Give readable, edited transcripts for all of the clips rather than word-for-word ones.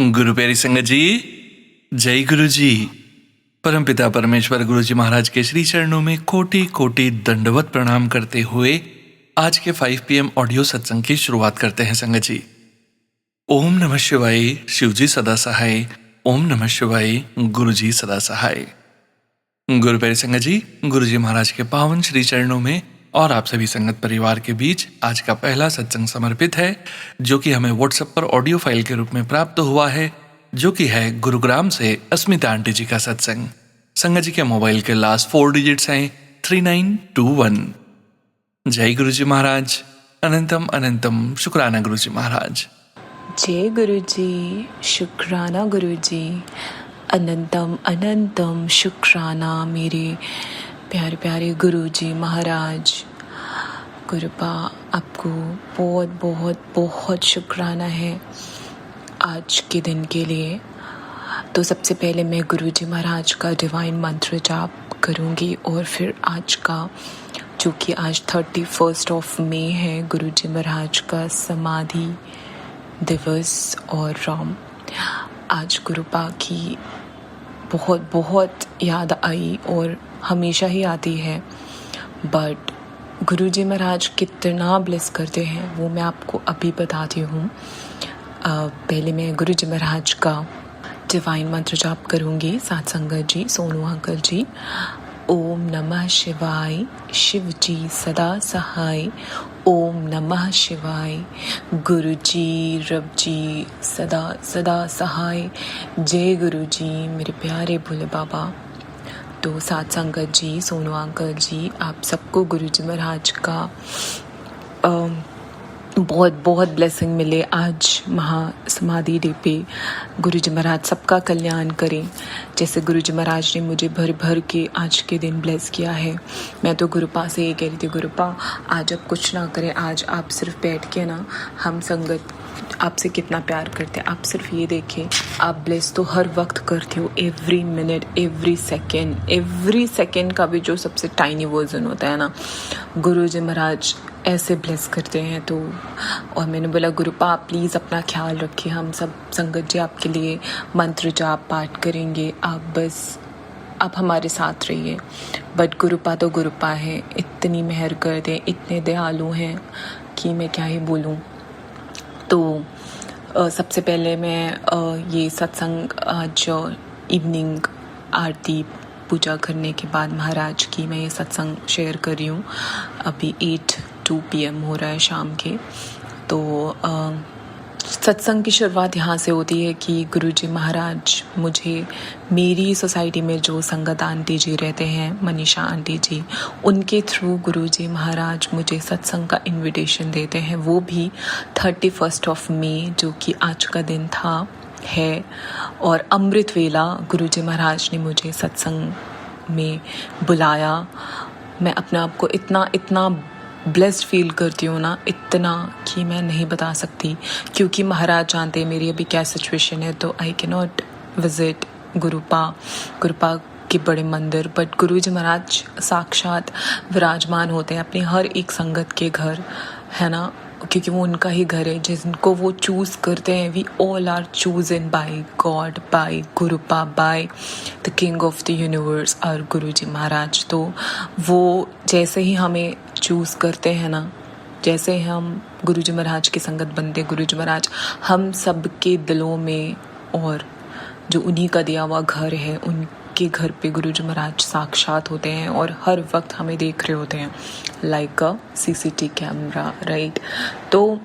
गुरु प्यारी संगत जी, जय गुरु जी। परमपिता परमेश्वर गुरु जी महाराज के श्री चरणों में कोटि कोटि दंडवत प्रणाम करते हुए आज के 5 PM ऑडियो सत्संग की शुरुआत करते हैं संगत जी। ओम नमः शिवाय, शिव जी सदा सहाय। ओम नमः शिवाय, गुरु जी सदा सहाय। गुरु प्यारी संगत जी, गुरु जी महाराज के पावन श्री चरणों में और आप सभी संगत परिवार के बीच आज का पहला सत्संग समर्पित है, जो कि हमें व्हाट्सएप पर ऑडियो फाइल के रूप में प्राप्त हुआ है, जो कि है गुरुग्राम से अस्मिता आंटी जी का सत्संग। संगत जी के मोबाइल के लास्ट 4 डिजिट्स हैं 3921। जय गुरु जी महाराज, अनंतम अनंतम शुक्राना गुरु जी महाराज। जय गुरु जी, शुक्राना गुरु जी, अनंतम अनंतम शुक्राना मेरे प्यारे प्यारे गुरु जी महाराज। गुरुपा आपको बहुत बहुत बहुत शुक्राना है आज के दिन के लिए। तो सबसे पहले मैं गुरु जी महाराज का डिवाइन मंत्र जाप करूँगी और फिर आज का, जो कि आज 31 मई है, गुरु जी महाराज का समाधि दिवस और आज गुरुपा की बहुत बहुत याद आई और हमेशा ही आती है। बट गुरु जी महाराज कितना ब्लेस करते हैं वो मैं आपको अभी बताती हूँ। पहले मैं गुरु जी महाराज का डिवाइन मंत्र जाप करूँगी। साथ संगत जी, सोनू अंकल जी। ओम नमः शिवाय, शिव जी सदा सहाय। ओम नमः शिवाय, गुरु जी रब जी सदा सदा सहाय। जय गुरु जी मेरे प्यारे भोले बाबा। तो साथ संगत जी, सोनू अंकल जी, आप सबको गुरु जी महाराज का बहुत बहुत ब्लेसिंग मिले आज महासमाधि डे पे। गुरु जी महाराज सबका कल्याण करें। जैसे गुरु जी महाराज ने मुझे भर भर के आज के दिन ब्लेस किया है, मैं तो गुरुपा से ये कह रही थी, गुरुपा आज आप कुछ ना करें, आज आप सिर्फ बैठ के ना, हम संगत आपसे कितना प्यार करते हैं, आप सिर्फ ये देखें, आप ब्लेस तो हर वक्त करते हो, एवरी मिनट एवरी सेकेंड का भी जो सबसे टाइनी वर्जन होता है ना, गुरु जी महाराज ऐसे ब्लेस करते हैं। तो और मैंने बोला गुरुपा आप प्लीज़ अपना ख्याल रखिए, हम सब संगत जी आपके लिए मंत्र जाप पाठ करेंगे, आप बस आप हमारे साथ रहिए। बट गुरुपा तो गुरुपा है, इतनी मेहर कर दें, इतने दयालु हैं कि मैं क्या ही बोलूँ। तो सबसे पहले मैं ये सत्संग आज इवनिंग आरती पूजा करने के बाद महाराज की मैं ये सत्संग शेयर कर रही हूँ। अभी 8-2 PM हो रहा है शाम के। तो सत्संग की शुरुआत यहाँ से होती है कि गुरुजी महाराज मुझे मेरी सोसाइटी में जो संगत आंटी जी रहते हैं, मनीषा आंटी जी, उनके थ्रू गुरुजी महाराज मुझे सत्संग का इनविटेशन देते हैं, वो भी 31 मई, जो कि आज का दिन था है। और अमृत वेला गुरुजी महाराज ने मुझे सत्संग में बुलाया। मैं अपने आप को इतना ब्लेस्ड फील करती हूँ ना, इतना कि मैं नहीं बता सकती, क्योंकि महाराज जानते हैं मेरी अभी क्या सिचुएशन है। तो आई कैन नॉट विजिट गुरुपा के बड़े मंदिर, बट गुरु जी महाराज साक्षात विराजमान होते हैं अपने हर एक संगत के घर, है ना, क्योंकि वो उनका ही घर है जिनको वो चूज़ करते हैं। We all are chosen by God, by Gurupa, by the king of the universe और गुरु जी महाराज। तो वो जैसे ही हमें चूज़ करते हैं ना, जैसे हम गुरु जी महाराज की संगत बनते, गुरु जी महाराज हम सब के दिलों में, और जो उन्हीं का दिया हुआ घर है उनके घर पे गुरु जी महाराज साक्षात होते हैं और हर वक्त हमें देख रहे होते हैं, लाइक अ CCTV कैमरा, राइट। तो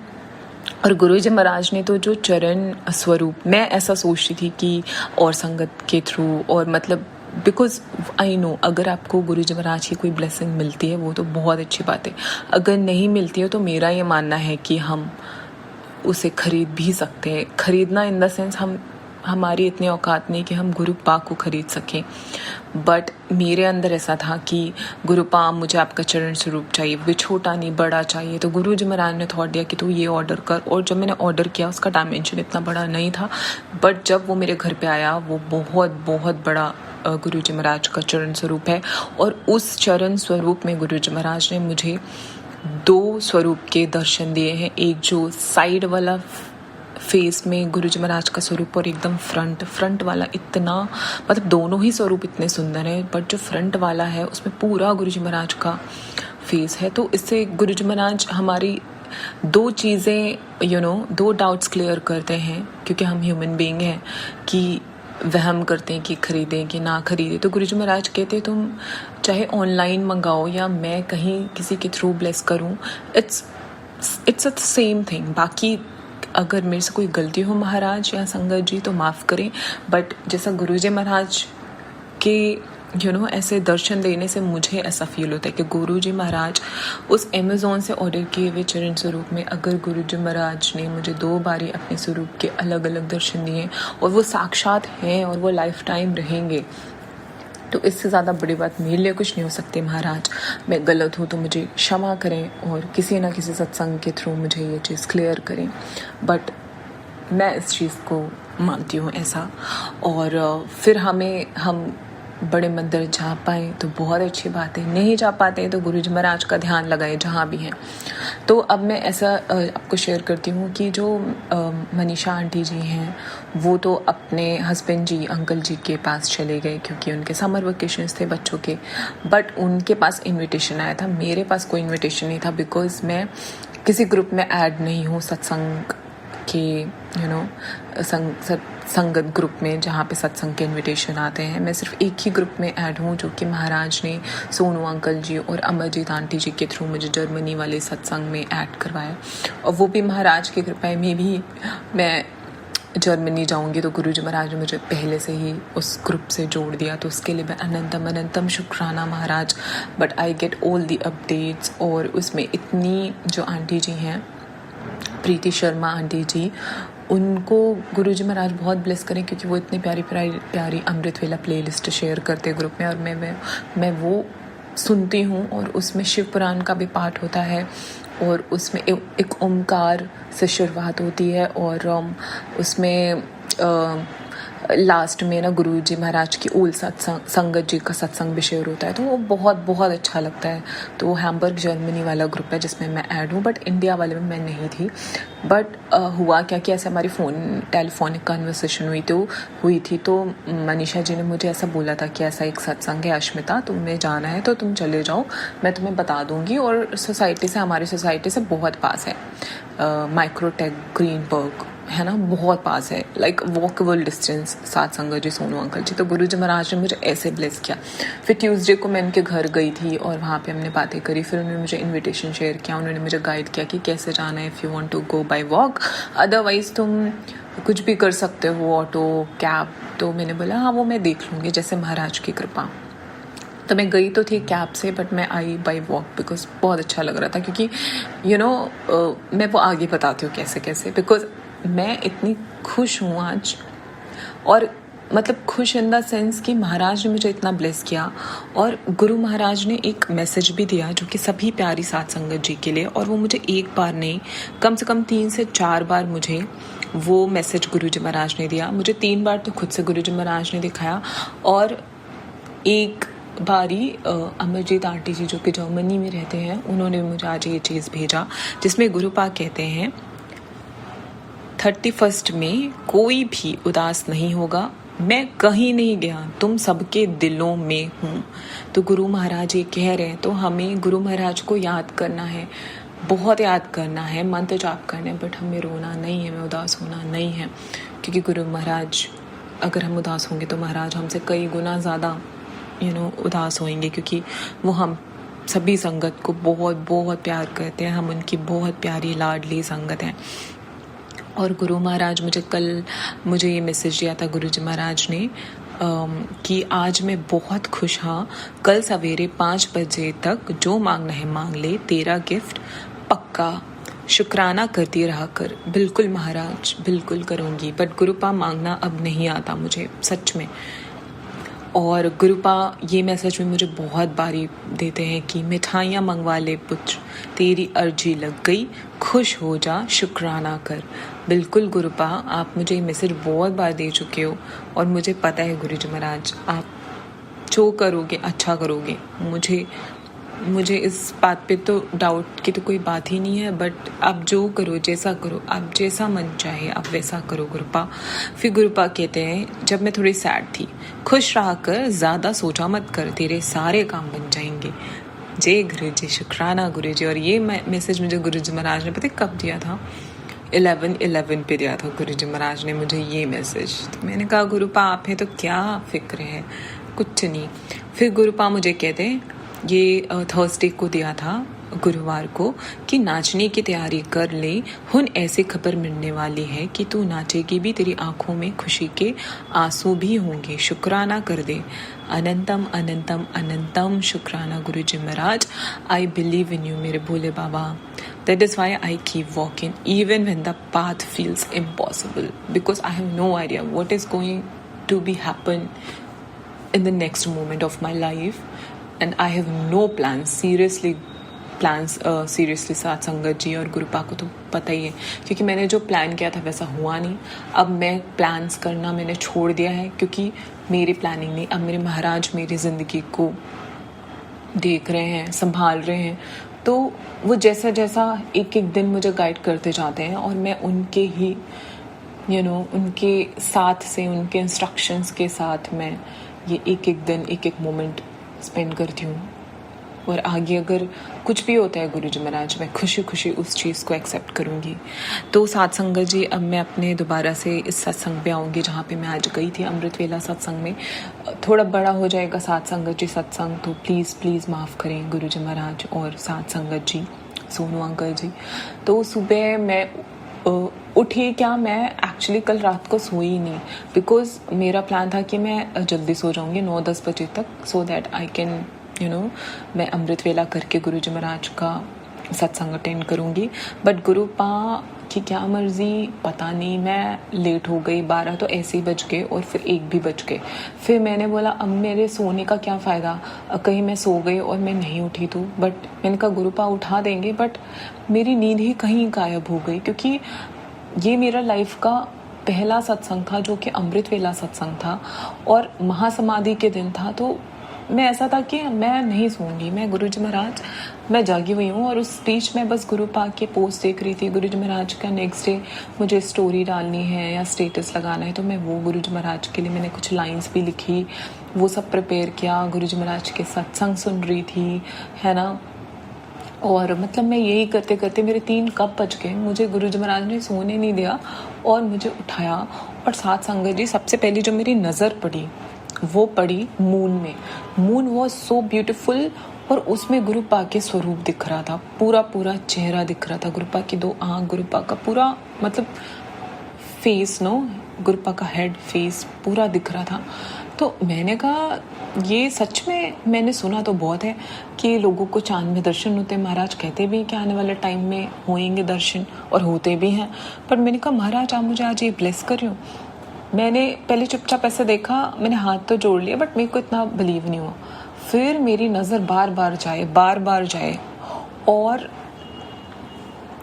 और गुरु जी महाराज ने तो जो चरण स्वरूप, मैं ऐसा सोचती थी कि और संगत के थ्रू, और मतलब बिकॉज आई नो अगर आपको गुरु जी महाराज की कोई ब्लेसिंग मिलती है वो तो बहुत अच्छी बात है, अगर नहीं मिलती है तो मेरा ये मानना है कि हम उसे खरीद भी सकते हैं। खरीदना इन द सेंस हमारी इतनी औकात नहीं कि हम गुरुपा को खरीद सकें, बट मेरे अंदर ऐसा था कि गुरुपा मुझे आपका चरण स्वरूप चाहिए, वो छोटा नहीं बड़ा चाहिए। तो गुरु जी महाराज ने थॉट दिया कि तू ये ऑर्डर कर, और जब मैंने ऑर्डर किया उसका डायमेंशन इतना बड़ा नहीं था, बट जब वो मेरे घर पे आया वो बहुत बहुत बड़ा गुरु जी महाराज का चरण स्वरूप है। और उस चरण स्वरूप में गुरु जी महाराज ने मुझे 2 स्वरूप के दर्शन दिए हैं। एक जो साइड वाला फेस में गुरुजी महाराज का स्वरूप और एकदम फ्रंट वाला इतना, मतलब दोनों ही स्वरूप इतने सुंदर हैं, बट जो फ्रंट वाला है उसमें पूरा गुरुजी महाराज का फेस है। तो इससे गुरुजी महाराज हमारी दो चीज़ें दो डाउट्स क्लियर करते हैं, क्योंकि हम ह्यूमन बीइंग हैं कि वहम करते हैं कि खरीदें कि ना खरीदें। तो गुरुजी महाराज कहते हैं तुम चाहे ऑनलाइन मंगाओ या मैं कहीं किसी के थ्रू ब्लेस करूं, इट्स अ सेम थिंग। बाकी अगर मेरे से कोई गलती हो महाराज या संगत जी तो माफ़ करें, बट जैसा गुरुजी महाराज के ऐसे दर्शन देने से मुझे ऐसा फील होता है कि गुरुजी महाराज उस अमेज़ॉन से ऑर्डर किए हुए चरण स्वरूप में, अगर गुरुजी महाराज ने मुझे 2 बारी अपने स्वरूप के अलग अलग दर्शन दिए और वो साक्षात हैं और वो लाइफ टाइम रहेंगे, तो इससे ज़्यादा बड़ी बात मेरे लिए कुछ नहीं हो सकती। महाराज मैं गलत हूँ तो मुझे क्षमा करें और किसी ना किसी सत्संग के थ्रू मुझे ये चीज़ क्लियर करें, बट मैं इस चीज़ को मानती हूँ ऐसा। और फिर हम बड़े मंदिर जा पाए तो बहुत अच्छी बात है, नहीं जा पाते तो गुरुजी महाराज का ध्यान लगाए जहाँ भी हैं। तो अब मैं ऐसा आपको शेयर करती हूँ कि जो मनीषा आंटी जी हैं वो तो अपने हस्बैंड जी अंकल जी के पास चले गए क्योंकि उनके समर वेकेशंस थे बच्चों के, बट उनके पास इनविटेशन आया था, मेरे पास कोई इनविटेशन नहीं था, बिकॉज मैं किसी ग्रुप में ऐड नहीं हूँ सत्संग के संगत ग्रुप में जहाँ पे सत्संग के इनविटेशन आते हैं। मैं सिर्फ एक ही ग्रुप में ऐड हूँ जो कि महाराज ने सोनू अंकल जी और अमरजीत आंटी जी के थ्रू मुझे जर्मनी वाले सत्संग में ऐड करवाया, और वो भी महाराज की कृपा में भी मैं जर्मनी जाऊंगी तो गुरुजी महाराज ने मुझे पहले से ही उस ग्रुप से जोड़ दिया, तो उसके लिए मैं अनंतम शुक्राना महाराज। But I get all the updates, और उसमें इतनी जो आंटी जी हैं प्रीति शर्मा आंटी जी, उनको गुरुजी महाराज बहुत ब्लेस करें क्योंकि वो इतनी प्यारी अमृत वेला प्लेलिस्ट शेयर करते हैं ग्रुप में, और मैं वो सुनती हूँ, और उसमें शिव पुराण का भी पाठ होता है और उसमें एक ओमकार से शुरुआत होती है, और उसमें लास्ट में ना गुरुजी महाराज की ओल संगत जी का सत्संग भी शेयर होता है, तो वो बहुत अच्छा लगता है। तो वो हैम्बर्ग जर्मनी वाला ग्रुप है जिसमें मैं ऐड हूँ, बट इंडिया वाले में मैं नहीं थी। बट हुआ क्या कि ऐसे हमारी टेलीफोनिक कन्वर्सेशन हुई थी, तो मनीषा जी ने मुझे ऐसा बोला था कि ऐसा एक सत्संग है अश्मिता, तुम्हें जाना है तो तुम चले जाओ, मैं तुम्हें बता दूँगी, और हमारी सोसाइटी से बहुत पास है, माइक्रोटेक ग्रीनबर्ग है ना, बहुत पास है, लाइक वॉकेबल डिस्टेंस साथ संगत जी सोनू अंकल जी। तो गुरुजी महाराज ने मुझे ऐसे ब्लेस किया। फिर ट्यूसडे को मैं उनके घर गई थी और वहाँ पे हमने बातें करी, फिर उन्होंने मुझे इनविटेशन शेयर किया, उन्होंने मुझे गाइड किया कि कैसे जाना है, if you want to go by walk, otherwise तुम कुछ भी कर सकते हो, ऑटो कैब। तो मैंने बोला हाँ वो मैं देख लूँगी, जैसे महाराज की कृपा। तो मैं गई तो थी कैब से, बट मैं आई बाय वॉक बिकॉज बहुत अच्छा लग रहा था, क्योंकि मैं वो आगे बताती हूँ कैसे, बिकॉज मैं इतनी खुश हूँ आज, और मतलब खुश इन द सेंस कि महाराज ने मुझे इतना ब्लेस किया, और गुरु महाराज ने एक मैसेज भी दिया जो कि सभी प्यारी साथ संगत जी के लिए, और वो मुझे एक बार नहीं कम से कम 3 से 4 बार मुझे वो मैसेज गुरुजी महाराज ने दिया। मुझे 3 बार तो खुद से गुरुजी महाराज ने दिखाया, और एक बारी अमरजीत आंटी जी जो कि जर्मनी में रहते हैं, उन्होंने मुझे आज ये चीज़ भेजा जिसमें गुरुपा कहते हैं 31 में कोई भी उदास नहीं होगा, मैं कहीं नहीं गया, तुम सबके दिलों में हूँ। तो गुरु महाराज ये कह रहे हैं, तो हमें गुरु महाराज को याद करना है, बहुत याद करना है, मंत्र जाप करना है, बट हमें रोना नहीं है, हमें उदास होना नहीं है, क्योंकि गुरु महाराज, अगर हम उदास होंगे तो महाराज हमसे कई गुना ज़्यादा उदास होंगे, क्योंकि वो हम सभी संगत को बहुत प्यार करते हैं, हम उनकी बहुत प्यारी लाडली संगत हैं। और गुरु महाराज मुझे ये मैसेज दिया था गुरुजी महाराज ने कि आज मैं बहुत खुश हाँ, कल सवेरे 5 बजे तक जो मांगना है मांग ले, तेरा गिफ्ट पक्का, शुक्राना करती रहा कर। बिल्कुल महाराज, बिल्कुल करूँगी, बट गुरुपा मांगना अब नहीं आता मुझे सच में। और गुरुपा ये मैसेज में मुझे बहुत बारी देते हैं कि मिठाइयाँ मंगवा ले पुत्र, तेरी अर्जी लग गई, खुश हो जा, शुक्राना कर। बिल्कुल गुरुपा, आप मुझे ये मैसेज बहुत बार दे चुके हो, और मुझे पता है गुरुजी महाराज आप जो करोगे अच्छा करोगे। मुझे मुझे इस बात पे तो डाउट की तो कोई बात ही नहीं है, बट आप जो करो, जैसा करो, आप जैसा मन चाहे आप वैसा करो गुरुपा। फिर गुरुपा कहते हैं, जब मैं थोड़ी सैड थी, खुश रहा कर, ज़्यादा सोचा मत कर, तेरे सारे काम बन जाएंगे। जय गुरु जी, शुक्राना गुरु जी। और ये मैसेज मुझे गुरु जी महाराज ने पता है कब दिया था? 11/11 पे दिया था गुरु जी महाराज ने मुझे ये मैसेज। तो मैंने कहा गुरुपा आप हैं तो क्या फिक्र है, कुछ नहीं। फिर गुरुपा मुझे कहते हैं, ये थर्सडे को दिया था, गुरुवार को, कि नाचने की तैयारी कर ले, हुन ऐसी खबर मिलने वाली है कि तू नाचेगी भी, तेरी आंखों में खुशी के आंसू भी होंगे, शुक्राना कर दे। अनंतम अनंतम अनंतम शुक्राना गुरु जी महाराज। आई बिलीव इन यू मेरे भोले बाबा। That is why I keep walking even when the path feels impossible, because I have no idea what is going to be happen in the next moment of my life, and I have no plans, seriously साथ संगत जी और गुरुपा को तो पता ही है, क्योंकि मैंने जो प्लान किया था वैसा हुआ नहीं। अब मैं प्लान्स करना मैंने छोड़ दिया है, क्योंकि मेरी प्लानिंग नहीं, अब मेरे महाराज मेरी ज़िंदगी को देख रहे हैं, संभाल रहे हैं। तो वो जैसा जैसा एक एक दिन मुझे गाइड करते जाते हैं, और मैं उनके ही उनके साथ से, उनके इंस्ट्रक्शंस के साथ मैं ये एक एक दिन, एक एक मोमेंट स्पेंड करती हूँ। और आगे अगर कुछ भी होता है गुरु जी महाराज, मैं खुशी खुशी उस चीज़ को एक्सेप्ट करूँगी। तो साथ संगत जी, अब मैं अपने दोबारा से इस सत्संग पे आऊँगी जहाँ पे मैं आज गई थी, अमृत वेला सत्संग में। थोड़ा बड़ा हो जाएगा साथ संगत जी सत्संग, तो प्लीज़ माफ़ करें गुरु जी महाराज और साथ संगत जी, सोनू अंकल जी। तो सुबह मैं उठी क्या, मैं एक्चुअली कल रात को सोई ही नहीं, बिकॉज मेरा प्लान था कि मैं जल्दी सो जाऊँगी 9-10 बजे तक, सो दैट आई कैन मैं अमृत वेला करके गुरु जी महाराज का सत्संग अटेंड करूँगी। बट गुरुपा की क्या मर्जी पता नहीं, मैं लेट हो गई, 12 तो ऐसे ही बज गए और फिर 1 भी बज गए। फिर मैंने बोला अब मेरे सोने का क्या फ़ायदा, कहीं मैं सो गई और मैं नहीं उठी तो। बट मैंने कहा गुरुपा उठा देंगे, बट मेरी नींद ही कहीं गायब हो गई, क्योंकि ये मेरा लाइफ का पहला सत्संग था जो कि अमृत वेला सत्संग था और महासमाधि के दिन था। तो मैं ऐसा था कि मैं नहीं सोऊंगी, मैं गुरु जी महाराज, मैं जागी हुई हूँ। और उस बीच में बस गुरुपा के पोस्ट देख रही थी, गुरु जी महाराज का नेक्स्ट डे मुझे स्टोरी डालनी है या स्टेटस लगाना है, तो मैं वो गुरु जी महाराज के लिए मैंने कुछ लाइंस भी लिखी, वो सब प्रिपेयर किया, गुरु जी महाराज के सत्संग सुन रही थी, है ना। और मतलब मैं यही करते करते मेरे 3 कब बज गए, मुझे गुरु जी महाराज ने सोने नहीं दिया और मुझे उठाया। और साथ संगत जी, सबसे पहले जो मेरी नज़र पड़ी वो पड़ी मून में। मून वॉज सो ब्यूटिफुल, और उसमें गुरुपा के स्वरूप दिख रहा था, पूरा चेहरा दिख रहा था, गुरुपा की 2 आँख, गुरुपा का पूरा मतलब फेस, गुरुपा का हेड, फेस पूरा दिख रहा था। तो मैंने कहा ये सच में, मैंने सुना तो बहुत है कि लोगों को चांद में दर्शन होते हैं, महाराज कहते भी कि आने वाले टाइम में होंगे दर्शन, और होते भी हैं। पर मैंने कहा महाराज आप मुझे आज ये ब्लेस कर रही हो। मैंने पहले चुपचाप ऐसे देखा, मैंने हाथ तो जोड़ लिया, बट मेरे को इतना बिलीव नहीं हुआ। फिर मेरी नज़र बार बार जाए और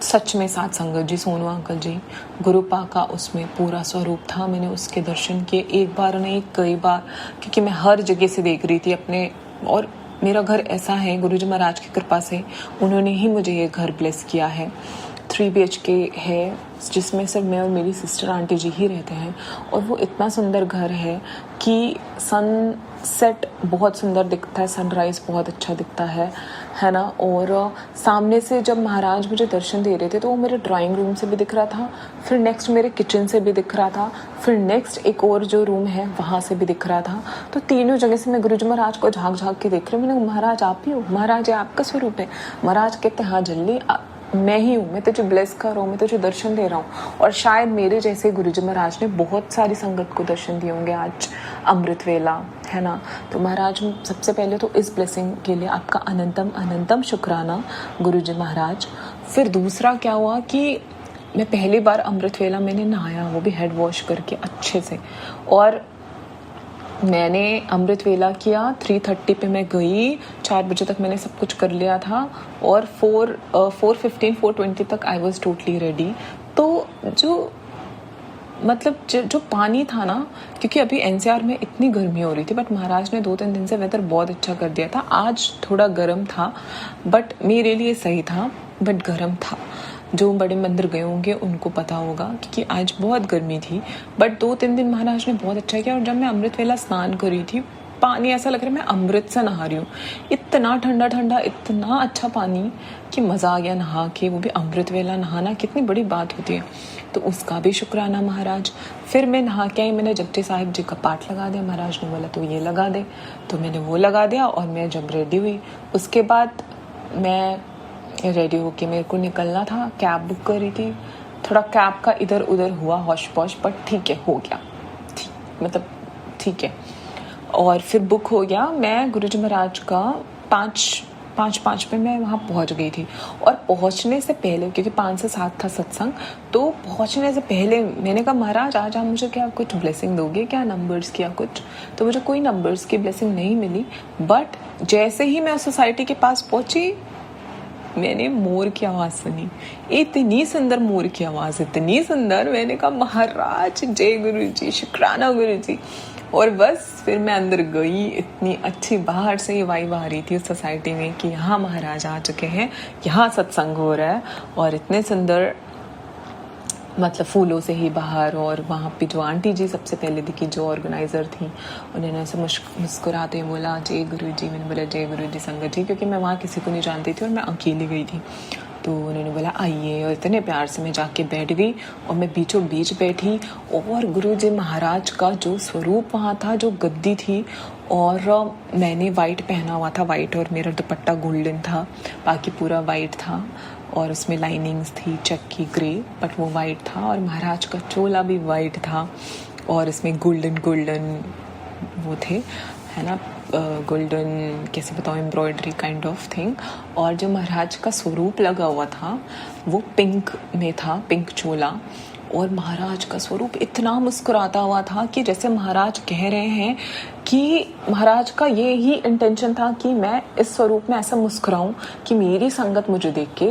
सच में साथ संगत जी, सोनू अंकल जी, गुरुपा का उसमें पूरा स्वरूप था। मैंने उसके दर्शन किए, एक बार नहीं कई बार, क्योंकि मैं हर जगह से देख रही थी अपने। और मेरा घर ऐसा है, गुरु जी महाराज की कृपा से उन्होंने ही मुझे ये घर ब्लेस किया है। 3 BHK है, जिसमें सिर्फ मैं और मेरी सिस्टर आंटी जी ही रहते हैं। और वो इतना सुंदर घर है कि सनसेट बहुत सुंदर दिखता है, सनराइज़ बहुत अच्छा दिखता है ना। और सामने से जब महाराज मुझे दर्शन दे रहे थे तो वो मेरे ड्राइंग रूम से भी दिख रहा था, फिर नेक्स्ट मेरे किचन से भी दिख रहा था, फिर नेक्स्ट एक और जो रूम है वहाँ से भी दिख रहा था। तो तीनों जगह से मैं गुरु जी महाराज को झाँक के देख रही हूँ। मैंने महाराज आप ही हो, महाराज ये आपका स्वरूप है। महाराज कहते हाँ जल्दी, मैं ही हूँ, मैं तुझे ब्लेस कर रहा हूँ, मैं तुझे दर्शन दे रहा हूँ। और शायद मेरे जैसे गुरु जी महाराज ने बहुत सारी संगत को दर्शन दिए होंगे आज अमृत वेला, है ना। तो महाराज सबसे पहले तो इस ब्लेसिंग के लिए आपका अनंतम अनंतम शुक्राना गुरु जी महाराज। फिर दूसरा क्या हुआ कि मैं पहली बार अमृत वेला मैंने नहाया, वो भी हेड वॉश करके अच्छे से। और मैंने अमृत वेला किया, 3:30 पे मैं गई, 4 बजे तक मैंने सब कुछ कर लिया था, और 4:20 तक आई वॉज टोटली रेडी। तो जो मतलब जो पानी था ना, क्योंकि अभी एनसीआर में इतनी गर्मी हो रही थी, बट महाराज ने 2-3 दिन से वेदर बहुत अच्छा कर दिया था। आज थोड़ा गर्म था, बट मेरे लिए सही था, बट गर्म था। जो बड़े मंदिर गए होंगे उनको पता होगा, क्योंकि आज बहुत गर्मी थी, बट 2-3 दिन महाराज ने बहुत अच्छा किया। और जब मैं अमृत वेला स्नान कर रही थी, पानी ऐसा लग रहा है मैं अमृत से नहा रही हूँ। इतना ठंडा ठंडा, इतना अच्छा पानी कि मज़ा आ गया नहा के। वो भी अमृत वेला नहाना कितनी बड़ी बात होती है, तो उसका भी शुक्राना महाराज। फिर मैं नहा के आई, मैंने जपजी साहिब जी का पाठ लगा दिया। महाराज ने बोला तो ये लगा दे, तो मैंने वो लगा दिया। और मैं जब रेडी हुई, उसके बाद मैं रेडी होके मेरे को निकलना था, कैब बुक करी थी। थोड़ा कैब का इधर उधर हुआ हौश पौश, बट ठीक है, हो गया, मतलब ठीक है। और फिर बुक हो गया। मैं गुरुजी महाराज का 5 पे मैं वहाँ पहुँच गई थी। और पहुँचने से पहले, क्योंकि 5 से 7 था सत्संग, तो पहुँचने से पहले मैंने कहा महाराज आज आप मुझे क्या कुछ ब्लेसिंग दोगे क्या, नंबर्स की या कुछ? तो मुझे कोई नंबर्स की ब्लेसिंग नहीं मिली। बट जैसे ही मैं उस सोसाइटी के पास पहुँची, मैंने मोर की आवाज़ सुनी। इतनी सुंदर मोर की आवाज़, इतनी सुंदर। मैंने कहा महाराज जय गुरु जी, शुक्राना गुरु जी। और बस फिर मैं अंदर गई। इतनी अच्छी बाहर से ये वाइब आ रही थी उस सोसाइटी में कि यहाँ महाराज आ चुके हैं, यहाँ सत्संग हो रहा है। और इतने सुंदर, मतलब फूलों से ही बाहर। और वहाँ पे जो आंटी जी सबसे पहले दिखी, जो ऑर्गेनाइज़र थी, उन्होंने ऐसे मुस्कुराते हुए बोला जय गुरु जी। मैंने बोला जय गुरु जी संगत जी, क्योंकि मैं वहाँ किसी को नहीं जानती थी और मैं अकेली गई थी। तो उन्होंने बोला आइए, और इतने प्यार से मैं जाके बैठ गई। और मैं बीचों बीच बैठी, और गुरु जी महाराज का जो स्वरूप वहाँ था, जो गद्दी थी, और मैंने वाइट पहना हुआ था, वाइट, और मेरा दुपट्टा गोल्डन था, बाकी पूरा वाइट था। और उसमें लाइनिंग्स थी चेक की ग्रे, बट वो वाइट था। और महाराज का चोला भी वाइट था, और इसमें गोल्डन वो थे, है ना, गोल्डन कैसे बताऊँ, एम्ब्रॉयडरी काइंड ऑफ थिंग। और जो महाराज का स्वरूप लगा हुआ था वो पिंक में था, पिंक चोला। और महाराज का स्वरूप इतना मुस्कुराता हुआ था कि जैसे महाराज कह रहे हैं कि महाराज का ये ही इंटेंशन था कि मैं इस स्वरूप में ऐसा मुस्कुराऊं कि मेरी संगत मुझे देख के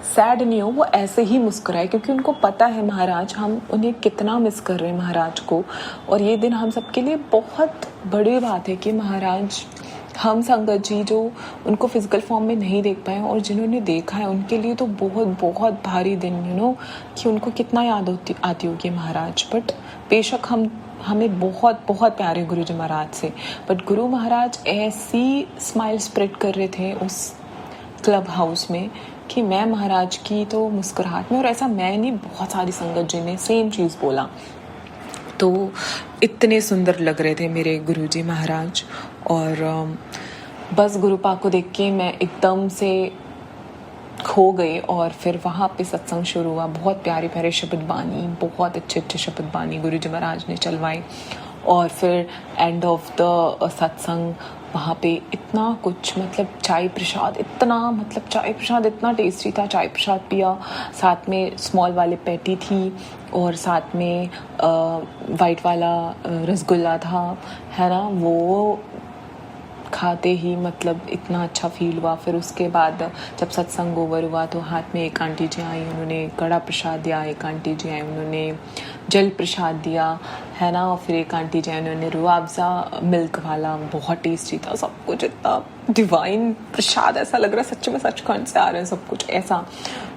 सैड नहीं हो, वो ऐसे ही मुस्कुराए, क्योंकि उनको पता है महाराज हम उन्हें कितना मिस कर रहे हैं महाराज को। और ये दिन हम सबके लिए बहुत बड़ी बात है कि महाराज, हम संगत जी जो उनको फिजिकल फॉर्म में नहीं देख पाए, और जिन्होंने देखा है उनके लिए तो बहुत बहुत भारी दिन, कि उनको कितना याद आती होगी महाराज। बट बेशक हमें बहुत बहुत प्यारे गुरु जी महाराज से, बट गुरु महाराज ऐसी स्माइल स्प्रेड कर रहे थे उस क्लब हाउस में कि मैं महाराज की तो मुस्कुराहट में, और ऐसा मैं नहीं, बहुत सारी संगत जी ने सेम चीज़ बोला। तो इतने सुंदर लग रहे थे मेरे गुरुजी महाराज। और बस गुरु पाक को देख के मैं एकदम से खो गई। और फिर वहाँ पे सत्संग शुरू हुआ। बहुत प्यारे प्यारे शब्द बानी, बहुत अच्छे अच्छे शब्द बानी गुरुजी महाराज ने चलवाए। और फिर एंड ऑफ द सत्संग वहाँ पे इतना कुछ, मतलब चाय प्रसाद इतना टेस्टी था। चाय प्रसाद पिया, साथ में स्मॉल वाले पैटी थी, और साथ में वाइट वाला रसगुल्ला था, है ना। वो खाते ही मतलब इतना अच्छा फील हुआ। फिर उसके बाद जब सत्संग ओवर हुआ तो हाथ में एक आंटी जी आई, उन्होंने कड़ा प्रसाद दिया, एक आंटी जी आई उन्होंने जल प्रसाद दिया, है ना। और फिर एक आंटी जी आई उन्होंने रूह-अफ़ज़ा मिल्क वाला, बहुत टेस्टी था सब कुछ, इतना डिवाइन प्रसाद, ऐसा लग रहा है सच में सचखंड से आ रहे हैं सब कुछ ऐसा।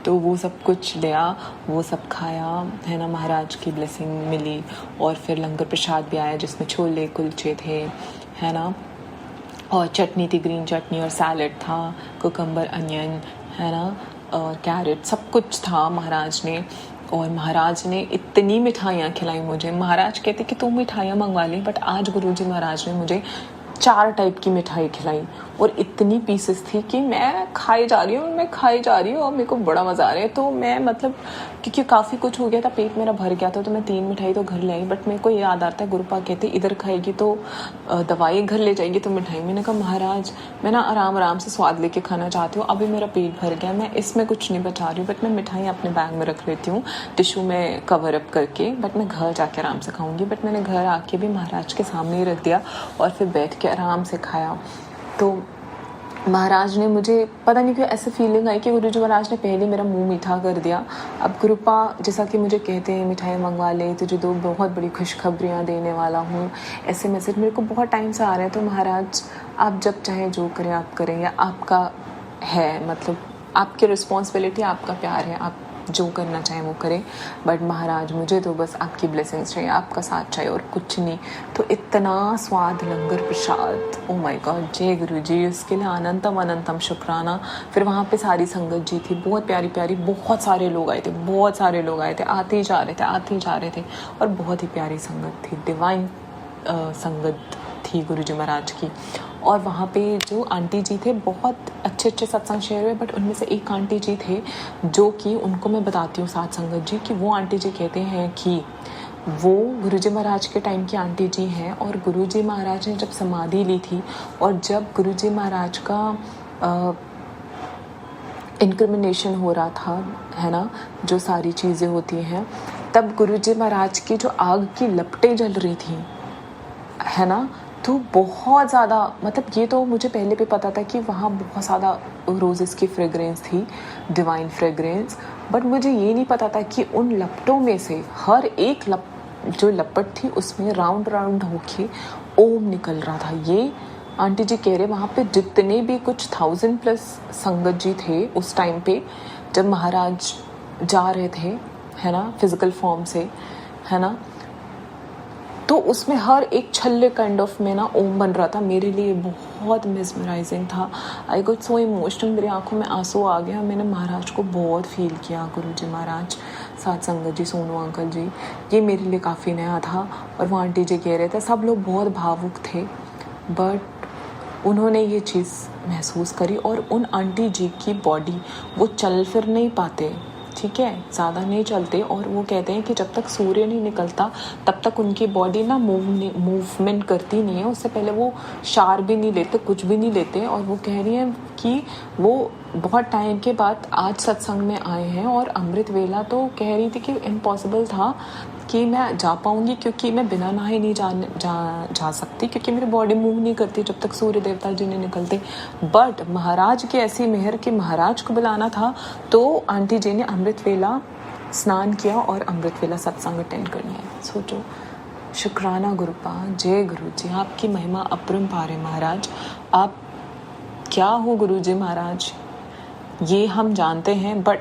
तो वो सब कुछ लिया, वो सब खाया, है ना। महाराज की ब्लेसिंग मिली। और फिर लंगर प्रसाद भी आया जिसमें छोले कुलचे थे, है ना, और चटनी थी, ग्रीन चटनी, और सैलड था, कुकम्बर अनियन, है ना, और कैरेट, सब कुछ था महाराज ने। और महाराज ने इतनी मिठाइयाँ खिलाई मुझे। महाराज कहते कि तू मिठाइयाँ मंगवा ली, बट आज गुरुजी महाराज ने मुझे 4 टाइप की मिठाई खिलाई, और इतनी पीसेस थी कि मैं खाई जा रही हूँ और मेरे को बड़ा मज़ा आ रहा है। तो मैं मतलब क्योंकि काफ़ी कुछ हो गया था, पेट मेरा भर गया था, तो मैं 3 मिठाई तो घर ले आई। बट मेरे को याद आता है गुरुपा कहते इधर खाएगी तो दवाई, घर ले जाएगी तो मिठाई। मैंने कहा महाराज मैं ना आराम से स्वाद लेके खाना चाहती हूँ, अभी मेरा पेट भर गया, मैं इसमें कुछ नहीं बचा रही हूँ, बट मैं मिठाई अपने बैग में रख लेती हूँ टिश्यू में कवर अप करके, बट मैं घर जाके आराम से खाऊंगी। बट मैंने घर आके भी महाराज के सामने ही रख दिया और फिर बैठ के आराम से खाया। तो महाराज ने मुझे पता नहीं क्यों ऐसे फीलिंग आई कि गुरुजी महाराज ने पहले मेरा मुंह मीठा कर दिया। अब कृपा जैसा कि मुझे कहते हैं मिठाई मंगवा ले, तुझे दो बहुत बड़ी खुशखबरियाँ देने वाला हूँ, ऐसे मैसेज मेरे को बहुत टाइम से आ रहे हैं। तो महाराज आप जब चाहे जो करें आप करें, या आपका है मतलब आपकी रिस्पॉन्सिबिलिटी, आपका प्यार है, आप जो करना चाहें वो करें। बट महाराज मुझे तो बस आपकी ब्लेसिंग्स चाहिए, आपका साथ चाहिए और कुछ नहीं। तो इतना स्वाद लंगर प्रसाद, ओ माय गॉड, जय गुरु जी, उसके लिए अनंतम अनंतम शुक्राना। फिर वहाँ पे सारी संगत जी थी, बहुत प्यारी प्यारी, बहुत सारे लोग आए थे, बहुत सारे लोग आए थे, आते ही जा रहे थे, आते ही जा रहे थे, और बहुत ही प्यारी संगत थी, डिवाइन संगत थी गुरुजी महाराज की। और वहाँ पे जो आंटी जी थे बहुत अच्छे अच्छे सत्संग शेयर हुए, बट उनमें से एक आंटी जी थे जो कि उनको मैं बताती हूँ साथ संगत जी कि वो आंटी जी कहते हैं कि वो गुरुजी महाराज के टाइम की आंटी जी हैं, और गुरुजी महाराज ने जब समाधि ली थी और जब गुरुजी महाराज का इंक्रिमिनेशन हो रहा था, है ना, जो सारी चीज़ें होती हैं, तब गुरुजी महाराज की जो आग की लपटें जल रही थी, है ना, तो बहुत ज़्यादा, मतलब ये तो मुझे पहले भी पता था कि वहाँ बहुत ज़्यादा रोजेस की फ्रेग्रेंस थी, डिवाइन फ्रेग्रेंस, बट मुझे ये नहीं पता था कि उन लपटों में से हर एक जो लपट थी उसमें राउंड राउंड होके ओम निकल रहा था। ये आंटी जी कह रहे वहाँ पे जितने भी कुछ 1000+ संगत जी थे उस टाइम पे जब महाराज जा रहे थे, है ना, फिजिकल फॉर्म से, है ना, तो उसमें हर एक छल्ले काइंड ऑफ में ना ओम बन रहा था। मेरे लिए बहुत मेस्मराइजिंग था। आई गॉट सो इमोशनल, मेरी आंखों में आंसू आ गया। मैंने महाराज को बहुत फील किया, गुरुजी महाराज, साथ संगत जी, सोनू अंकल जी, ये मेरे लिए काफ़ी नया था। और वो आंटी जी कह रहे थे, सब लोग बहुत भावुक थे, बट उन्होंने ये चीज़ महसूस करी। और उन आंटी जी की बॉडी, वो चल फिर नहीं पाते, ठीक है, ज़्यादा नहीं चलते, और वो कहते हैं कि जब तक सूर्य नहीं निकलता तब तक उनकी बॉडी ना मूवमेंट करती नहीं है। उससे पहले वो शार भी नहीं लेते, कुछ भी नहीं लेते। और वो कह रही हैं कि वो बहुत टाइम के बाद आज सत्संग में आए हैं, और अमृत वेला तो कह रही थी कि इम्पॉसिबल था कि मैं जा पाऊँगी, क्योंकि मैं बिना नहाए नहीं जा सकती, क्योंकि मेरी बॉडी मूव नहीं करती जब तक सूर्य देवता जी नहीं निकलते। बट महाराज की ऐसी मेहर कि महाराज को बुलाना था, तो आंटी जी ने अमृत वेला स्नान किया और अमृत वेला सत्संग अटेंड करनी है। सोचो, शुक्राना गुरुपा, जय गुरु जी, आपकी महिमा अपरंपार है महाराज। आप क्या हो गुरु जी महाराज, ये हम जानते हैं, बट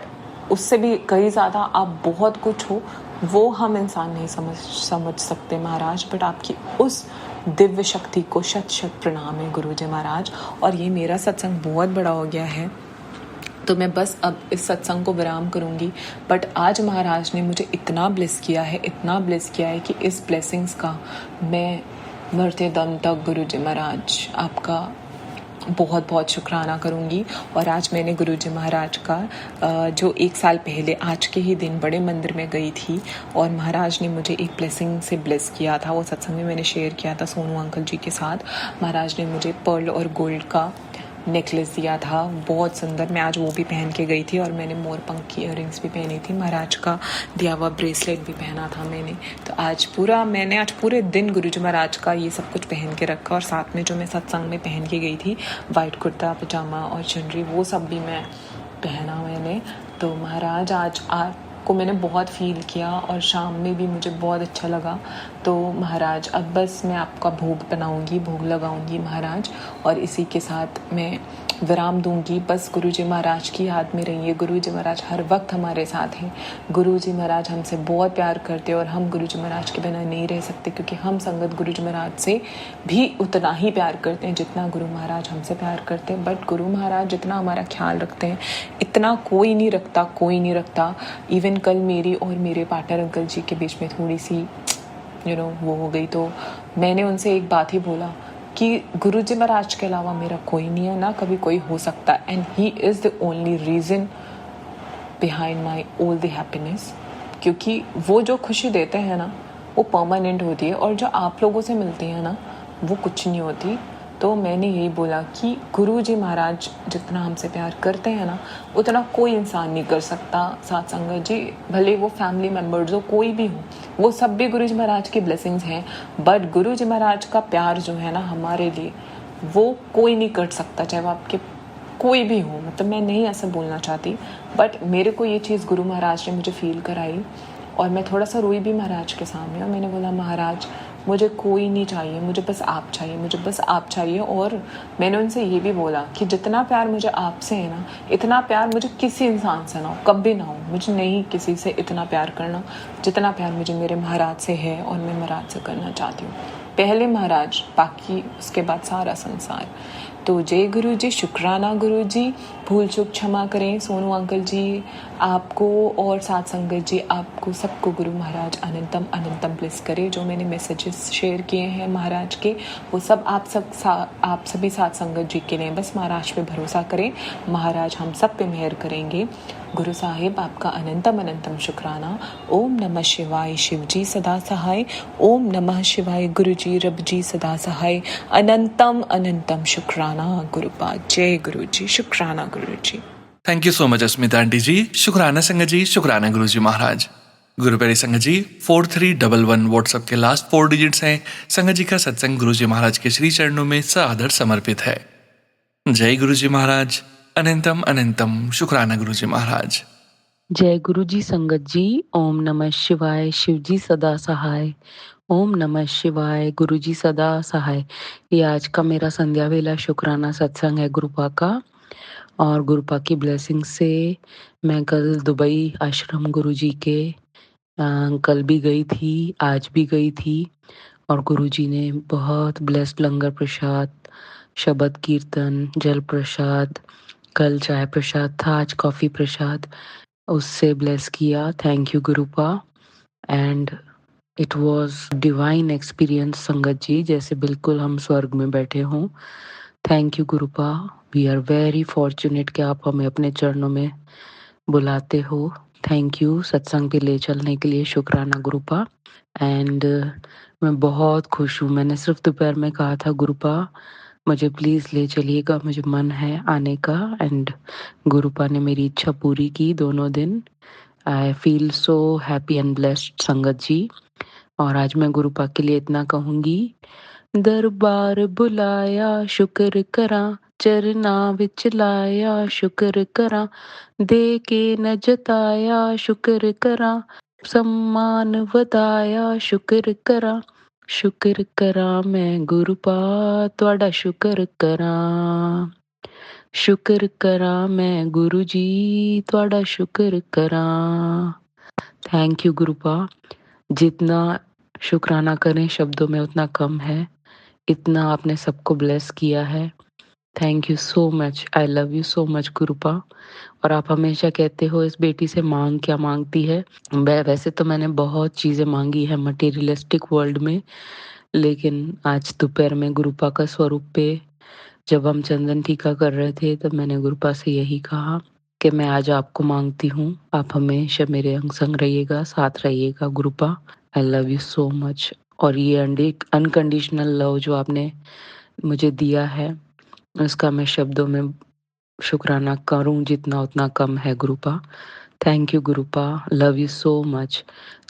उससे भी कई ज़्यादा आप बहुत कुछ हो, वो हम इंसान नहीं समझ सकते महाराज। बट आपकी उस दिव्य शक्ति को शत शत प्रणाम है गुरु जी महाराज। और ये मेरा सत्संग बहुत बड़ा हो गया है, तो मैं बस अब इस सत्संग को विराम करूँगी। बट आज महाराज ने मुझे इतना ब्लेस किया है, इतना ब्लेस किया है कि इस ब्लेसिंग्स का मैं मरते दम तक गुरु जी महाराज आपका बहुत बहुत शुक्राना करूँगी। और आज मैंने गुरुजी महाराज का जो 1 साल पहले आज के ही दिन बड़े मंदिर में गई थी, और महाराज ने मुझे एक ब्लेसिंग से ब्लेस किया था, वो सत्संग में मैंने शेयर किया था सोनू अंकल जी के साथ। महाराज ने मुझे पर्ल और गोल्ड का नेकलेस दिया था, बहुत सुंदर। मैं आज वो भी पहन के गई थी, और मैंने मोरपंख की इयररिंग्स भी पहनी थी, महाराज का दिया हुआ ब्रेसलेट भी पहना था मैंने। तो मैंने आज पूरे दिन गुरुजी महाराज का ये सब कुछ पहन के रखा, और साथ में जो मैं सत्संग में पहन के गई थी वाइट कुर्ता पजामा और चुनरी, वो सब भी मैं पहना मैंने। तो महाराज आज को मैंने बहुत फील किया, और शाम में भी मुझे बहुत अच्छा लगा। तो महाराज अब बस मैं आपका भोग बनाऊंगी, भोग लगाऊंगी महाराज, और इसी के साथ मैं विराम दूंगी। बस गुरुजी महाराज की याद में रहिए। गुरुजी महाराज हर वक्त हमारे साथ हैं। गुरुजी महाराज हमसे बहुत प्यार करते हैं, और हम गुरुजी महाराज के बिना नहीं रह सकते, क्योंकि हम संगत गुरुजी महाराज से भी उतना ही प्यार करते हैं जितना गुरु महाराज हमसे प्यार करते हैं। बट गुरु महाराज जितना हमारा ख्याल रखते हैं इतना कोई नहीं रखता, कोई नहीं रखता। इवन कल मेरी और मेरे पार्टनर अंकल जी के बीच में थोड़ी सी वो हो गई, तो मैंने उनसे एक बात ही बोला कि गुरुजी महाराज के अलावा मेरा कोई नहीं है, ना कभी कोई हो सकता, and he is the only reason behind my all the happiness. क्योंकि वो जो खुशी देते हैं ना वो परमानेंट होती है, और जो आप लोगों से मिलती है ना वो कुछ नहीं होती। तो मैंने यही बोला कि गुरुजी महाराज जितना हमसे प्यार करते हैं ना उतना कोई इंसान नहीं कर सकता। साथ संगत जी, भले वो फैमिली मेम्बर्स हो, कोई भी हो, वो सब भी गुरुजी महाराज की ब्लेसिंग्स हैं, बट गुरुजी महाराज का प्यार जो है ना हमारे लिए, वो कोई नहीं कर सकता। चाहे वो आपके कोई भी हो, मतलब मैं नहीं ऐसा बोलना चाहती, बट मेरे को ये चीज़ गुरु महाराज ने मुझे फील कराई और मैं थोड़ा सा रोई भी महाराज के सामने और मैंने बोला महाराज मुझे कोई नहीं चाहिए, मुझे बस आप चाहिए, मुझे बस आप चाहिए। और मैंने उनसे ये भी बोला कि जितना प्यार मुझे आपसे है ना, इतना प्यार मुझे किसी इंसान से ना हो, कभी ना हो। मुझे नहीं किसी से इतना प्यार करना जितना प्यार मुझे मेरे महाराज से है और मैं महाराज से करना चाहती हूँ। पहले महाराज, बाकी उसके बाद सारा संसार। तो जय गुरु जी, शुक्राना गुरु जी, भूल चूक क्षमा करें सोनू अंकल जी, आपको और साथ संगत जी, आपको सबको गुरु महाराज अनंतम अनंतम ब्लेस करे। जो मैंने मैसेजेस शेयर किए हैं महाराज के, वो सब आप सभी साथ संगत जी के लिए। बस महाराज पे भरोसा करें, महाराज हम सब पे मेहर करेंगे। गुरु साहिब आपका अनंतम अनंतम शुक्राना। ओम नमः शिवाय, शिव जी सदा सहाय। ओम नमः शिवाय, गुरु जी रब जी सदा सहाय। अनंतम अनंतम शुक्राना गुरुपाद। जय गुरु जी, शुक्राना Guru ji. Thank you so much Asmita aunty ji, शुक्राना संगत जी, शुक्राना गुरु जी महाराज। गुरु प्यारे संगत जी, 4311 व्हाट्सएप के लास्ट 4 डिजिट्स हैं। संगत जी का सत्संग गुरु जी महाराज के श्री चरणों में सादर समर्पित है। जय गुरु जी महाराज, अनंतम अनंतम शुक्राना गुरु जी महाराज। जय गुरु जी संगत जी, ओम नमः शिवाय, शिव जी सदा सहाय। ओम नमः शिवाय, गुरु जी सदा सहाय। ये आज का मेरा संध्या वेला शुक्राना सत्संग है गुरुपा का, और गुरुपा की ब्लेसिंग से मैं कल दुबई आश्रम गुरु जी के कल भी गई थी, आज भी गई थी, और गुरु जी ने बहुत ब्लेस्ड लंगर प्रसाद, शबद कीर्तन, जल प्रसाद, कल चाय प्रसाद था, आज कॉफ़ी प्रसाद, उससे ब्लेस किया। Thank you Gurupa. And it was divine experience संगत जी, जैसे बिल्कुल हम स्वर्ग में बैठे हों। Thank you Gurupa, we are very fortunate कि आप हमें अपने चरणों में बुलाते हो। थैंक यू सत्संग पे ले चलने के लिए, शुक्राना गुरुपा। एंड मैं बहुत खुश हूँ। मैंने सिर्फ दोपहर में कहा था गुरुपा मुझे प्लीज़ ले चलिएगा, मुझे मन है आने का, एंड गुरुपा ने मेरी इच्छा पूरी की दोनों दिन। I feel so happy and blessed संगत जी। और आज मैं गुरुपा के लिए इतना कहूँगी, दरबार बुलाया शुक्र करा, चरना विच लाया शुक्र करा, दे के न जताया शुक्र करा, सम्मान वधाया शुक्र करा, शुक्र करा मैं गुरुपा तुहाडा शुक्र करा, शुक्र करा मैं गुरु जी तुहाडा शुक्र करा। Thank you गुरुपा। जितना शुक्राना करें शब्दों में उतना कम है, इतना आपने सबको ब्लेस किया है। Thank you so much, I love you so much Gurupa. और आप हमेशा कहते हो इस बेटी से मांग क्या मांगती है। वैसे तो मैंने बहुत चीज़ें मांगी है मटेरियलिस्टिक वर्ल्ड में, लेकिन आज दोपहर में गुरुपा का स्वरूप पे जब हम चंदन टीका कर रहे थे, तब मैंने गुरुपा से यही कहा कि मैं आज आपको मांगती हूँ, आप हमेशा मेरे अंग संग रहिएगा, साथ रहिएगा Gurupa. I love you so much. और ये अनकंडीशनल लव जो आपने मुझे दिया है, उसका मैं शब्दों में शुक्राना करूं जितना उतना कम है Gurupa. Thank you Gurupa, love you so much.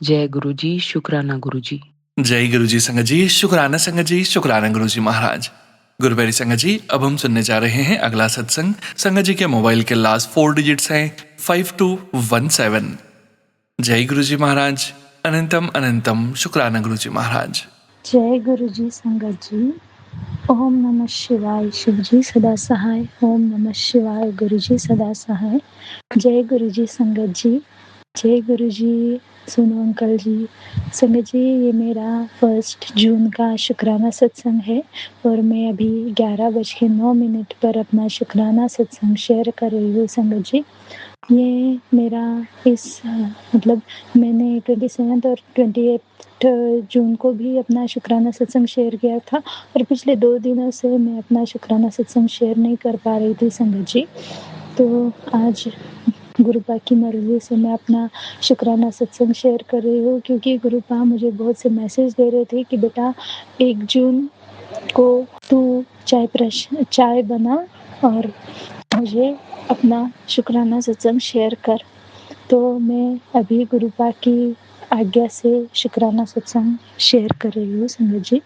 जय गुरु जी, शुक्राना गुरु जी। जय गुरु जी संगत जी, शुक्राना संगत जी, शुक्राना गुरु जी महाराज। गुरु प्यारे संगत जी, अब हम सुनने जा रहे हैं अगला सत्संग। संगत जी के मोबाइल के लास्ट 4 डिजिट्स हैं 5217। जय गुरु जी महाराज, अनंतम अनंतम शुक्राना गुरु जी महाराज। जय गुरु जी संगत जी, ओम नमः शिवाय, शिव जी सदा सहाय। ओम नमः शिवाय, गुरु जी सदा सहाय। जय गुरु जी संगत जी, जय गुरु जी सोनू अंकल जी। संगत जी, ये मेरा 1 जून का शुक्राना सत्संग है और मैं अभी 11:09 पर अपना शुक्राना सत्संग शेयर कर रही हूँ संगत जी। ये मेरा मतलब मैंने 27 और 28 जून को भी अपना शुक्राना सत्संग शेयर किया था, और पिछले 2 दिनों से मैं अपना शुक्राना सत्संग शेयर नहीं कर पा रही थी संगत जी। तो आज गुरुपा की मर्जी से मैं अपना शुक्राना सत्संग शेयर कर रही हूँ, क्योंकि गुरुपा मुझे बहुत से मैसेज दे रहे थे कि बेटा 1 जून को तू चाय बना और मुझे अपना शुक्राना सत्संग शेयर कर। तो मैं अभी गुरुपा की आज्ञा से शुक्राना सत्संग शेयर कर रही हूँ संगत जी।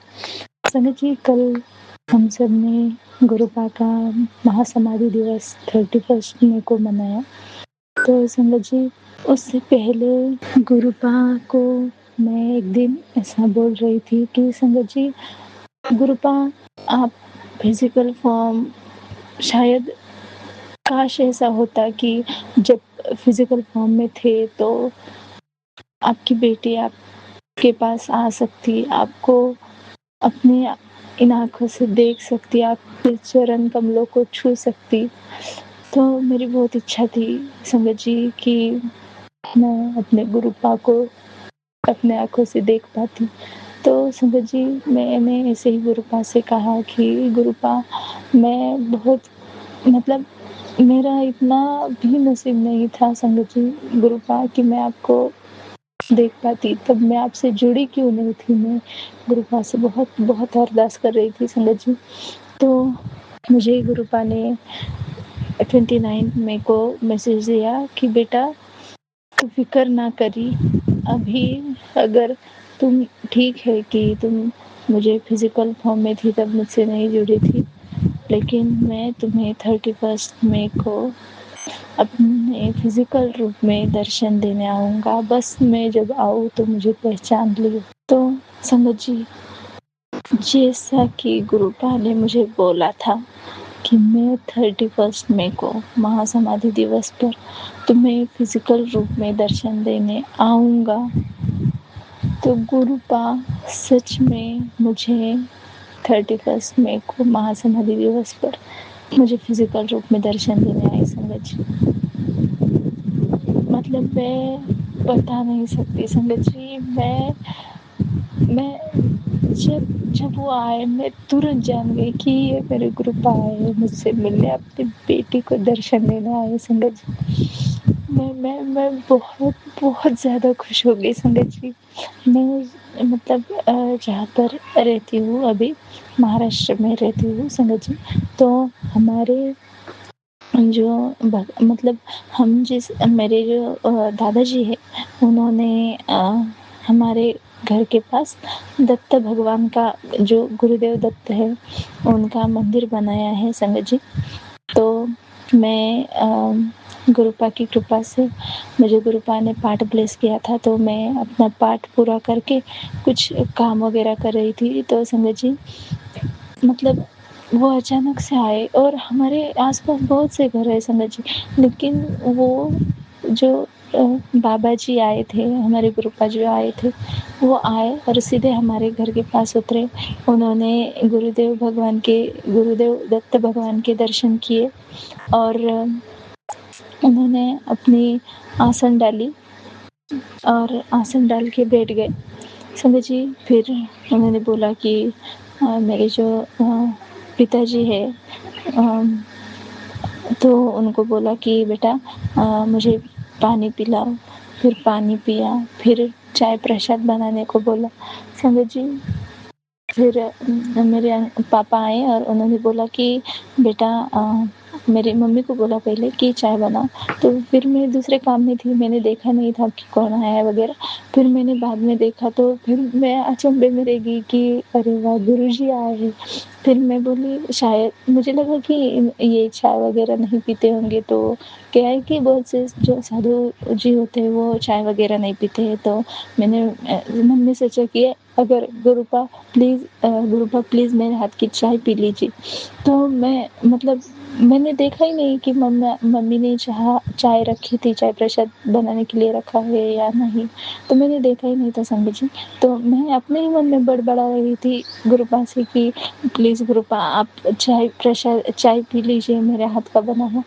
संगत जी, कल हम सब ने गुरुपा का महासमाधि दिवस 31 मई को मनाया। तो संगत जी, उससे पहले गुरुपा को मैं एक दिन ऐसा बोल रही थी कि संगत जी, गुरुपा आप फिज़िकल फॉर्म शायद काश ऐसा होता कि जब फिज़िकल फॉर्म में थे तो आपकी बेटी आपके पास आ सकती, आपको अपनी इन आँखों से देख सकती, आपके चरण कमलों को छू सकती। तो मेरी बहुत इच्छा थी संगत जी कि मैं अपने गुरुपा को अपने आँखों से देख पाती। तो संगत जी, मैंने ऐसे ही गुरुपा से कहा कि गुरुपा, मैं बहुत मतलब मेरा इतना भी नसीब नहीं था संगत जी गुरुपा कि मैं आपको देख पाती, तब मैं आपसे जुड़ी क्यों नहीं थी। मैं गुरुपा से बहुत बहुत अरदास कर रही थी संगत जी। तो मुझे गुरुपा ने 29 मई को मैसेज दिया कि बेटा, तू फ़िक्र ना करी, अभी अगर तुम ठीक है कि तुम मुझे फिज़िकल फॉर्म में थी तब मुझसे नहीं जुड़ी थी, लेकिन मैं तुम्हें 31 मई को अपने फिज़िकल रूप में दर्शन देने आऊँगा। बस मैं जब आऊँ तो मुझे पहचान लियो। तो संगत जी, जैसा कि गुरुपा ने मुझे बोला था कि मैं 31 मई को महासमाधि दिवस पर तुम्हें फिज़िकल रूप में दर्शन देने आऊँगा, तो गुरुपा सच में मुझे 31 मई को महासमाधि दिवस पर मुझे फिज़िकल रूप में दर्शन देने आई संगत जी। मतलब मैं बता नहीं सकती संगत जी, मैं जब जब वो आए मैं तुरंत जान गई कि ये मेरे गुरुपा आए मुझसे मिलने, अपनी बेटी को दर्शन देने आए संगत जी। मैं बहुत बहुत ज़्यादा खुश हो गई संगत जी। मैं मतलब जहाँ पर रहती हूँ अभी, महाराष्ट्र में रहती हूँ संगत जी। तो हमारे जो मतलब हम जिस मेरे जो दादाजी हैं, उन्होंने हमारे घर के पास दत्त भगवान का, जो गुरुदेव दत्त है, उनका मंदिर बनाया है संगत जी। तो मैं गुरुपा की कृपा से मुझे गुरुपा ने पाठ ब्लेस किया था, तो मैं अपना पाठ पूरा करके कुछ काम वगैरह कर रही थी। तो संगत जी, मतलब वो अचानक से आए और हमारे आस-पास बहुत से घर हैं संगत जी, लेकिन वो जो बाबा जी आए थे, हमारे गुरुपा जो आए थे, वो आए और सीधे हमारे घर के पास उतरे। उन्होंने गुरुदेव दत्त भगवान के दर्शन किए और उन्होंने अपनी आसन डाली और आसन डाल के बैठ गए संगत जी। फिर उन्होंने बोला कि मेरे जो पिताजी है, तो उनको बोला कि बेटा मुझे पानी पिलाओ। फिर पानी पिया, फिर चाय प्रसाद बनाने को बोला संगत जी। फिर मेरे पापा आए और उन्होंने बोला कि बेटा, मेरी मम्मी को बोला पहले कि चाय बनाओ। तो फिर मैं दूसरे काम में थी, मैंने देखा नहीं था कि कौन आया है वगैरह। फिर मैंने बाद में देखा तो फिर मैं अचंभे में रह गई कि अरे वाह! गुरुजी आए हैं। फिर मैं बोली, शायद मुझे लगा कि ये चाय वगैरह नहीं पीते होंगे। तो क्या है कि बहुत से जो साधु जी होते हैं वो चाय वगैरह नहीं पीते हैं। तो मैंने मन में सोचा कि अगर गुरुपा प्लीज़ मेरे हाथ की चाय पी लीजिए। तो मैं मतलब मैंने देखा ही नहीं कि मम्मी ने चाय रखी थी, चाय प्रसाद बनाने के लिए रखा है या नहीं, तो मैंने देखा ही नहीं था संगत जी। तो मैं अपने ही मन में बड़बड़ा रही थी गुरुपा से कि प्लीज़ गुरुपा, आप चाय पी लीजिए मेरे हाथ का बना हुआ।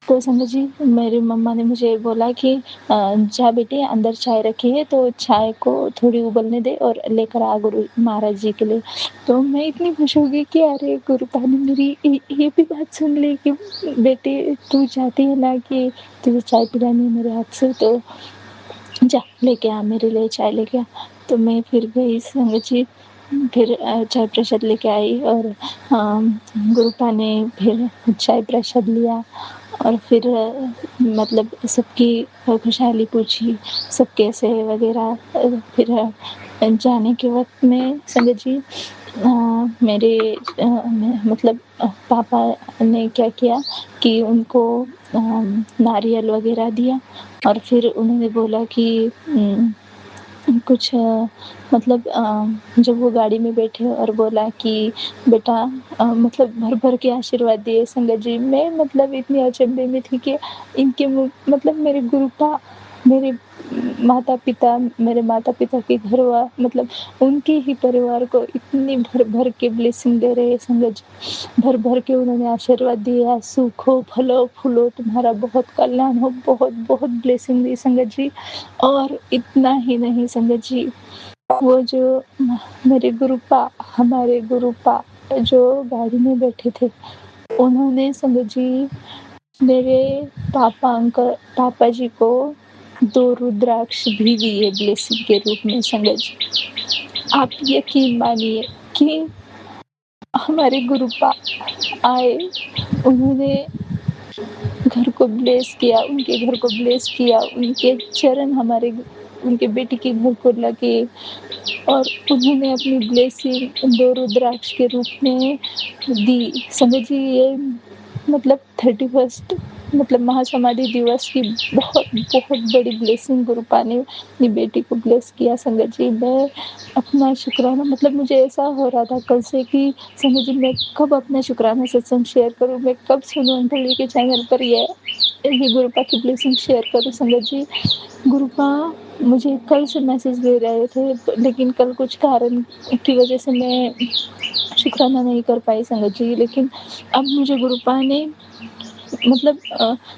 तो संगत जी, मेरी मम्मा ने मुझे बोला कि जा बेटी, अंदर चाय रखी है तो चाय को थोड़ी उबलने दे और लेकर आ गुरु महाराज जी के लिए। तो मैं इतनी खुश हो गई कि अरे गुरुपा ने मेरी ये भी बात सुन ली कि बेटी, तू चाहती है ना कि तुझे चाय पिलानी है मेरे हाथ से, तो जा लेके आ, मेरे लिए चाय लेके आ। तो मैं फिर गई संगत जी, फिर चाय प्रसाद लेके आई और गुरुपा ने फिर चाय प्रसाद लिया और फिर मतलब सबकी खुशहाली पूछी, सब कैसे है वगैरह। फिर जाने के वक़्त में संगत जी मेरे मतलब पापा ने क्या किया कि उनको नारियल वग़ैरह दिया और फिर उन्होंने बोला कि कुछ मतलब जब वो गाड़ी में बैठे और बोला कि बेटा मतलब भर-भर के आशीर्वाद दिए संगत जी। मैं मतलब इतनी अचंभे में थी कि इनके मुँह मतलब मेरे माता-पिता मेरे माता-पिता के मतलब उनके ही परिवार को इतनी भर-भर के ब्लेसिंग दे रहे हैं संगत जी। भर-भर के उन्होंने आशीर्वाद दिया, सुख हो, फलो फूलो, तुम्हारा बहुत कल्याण हो, बहुत-बहुत ब्लेसिंग दी संगत जी। और इतना ही नहीं संगत जी, वो जो मेरे हमारे गुरुपा जो गाड़ी में बैठे थे, उन्होंने संगत जी मेरे पापा जी को 2 रुद्राक्ष भी दिए ब्लेसिंग के रूप में संगत जी। आप यकीन मानिए कि हमारे गुरुपा आए, उन्होंने घर को ब्लेस किया, उनके घर को ब्लेस किया, उनके चरण उनके बेटी के घर को लगे और उन्होंने अपनी ब्लेसिंग 2 रुद्राक्ष के रूप में दी। संगत जी ये मतलब 31st मतलब महासमाधि दिवस की बहुत बड़ी ब्लेसिंग गुरुपा ने अपनी बेटी को ब्लेस किया संगत जी। मैं अपना शुक्राना मतलब मुझे ऐसा हो रहा था कल से कि संगत जी मैं कब अपना शुक्राना सत्संग शेयर करूँ, मैं कब सुनूँ अंकल के चैनल पर ये गुरुपा की ब्लेसिंग शेयर करूँ संगत जी। गुरुपा मुझे कल से मैसेज दे रहे थे लेकिन कल कुछ कारण की वजह से मैं शुक्राना नहीं कर पाई संगत जी। लेकिन अब मुझे गुरुपा ने मतलब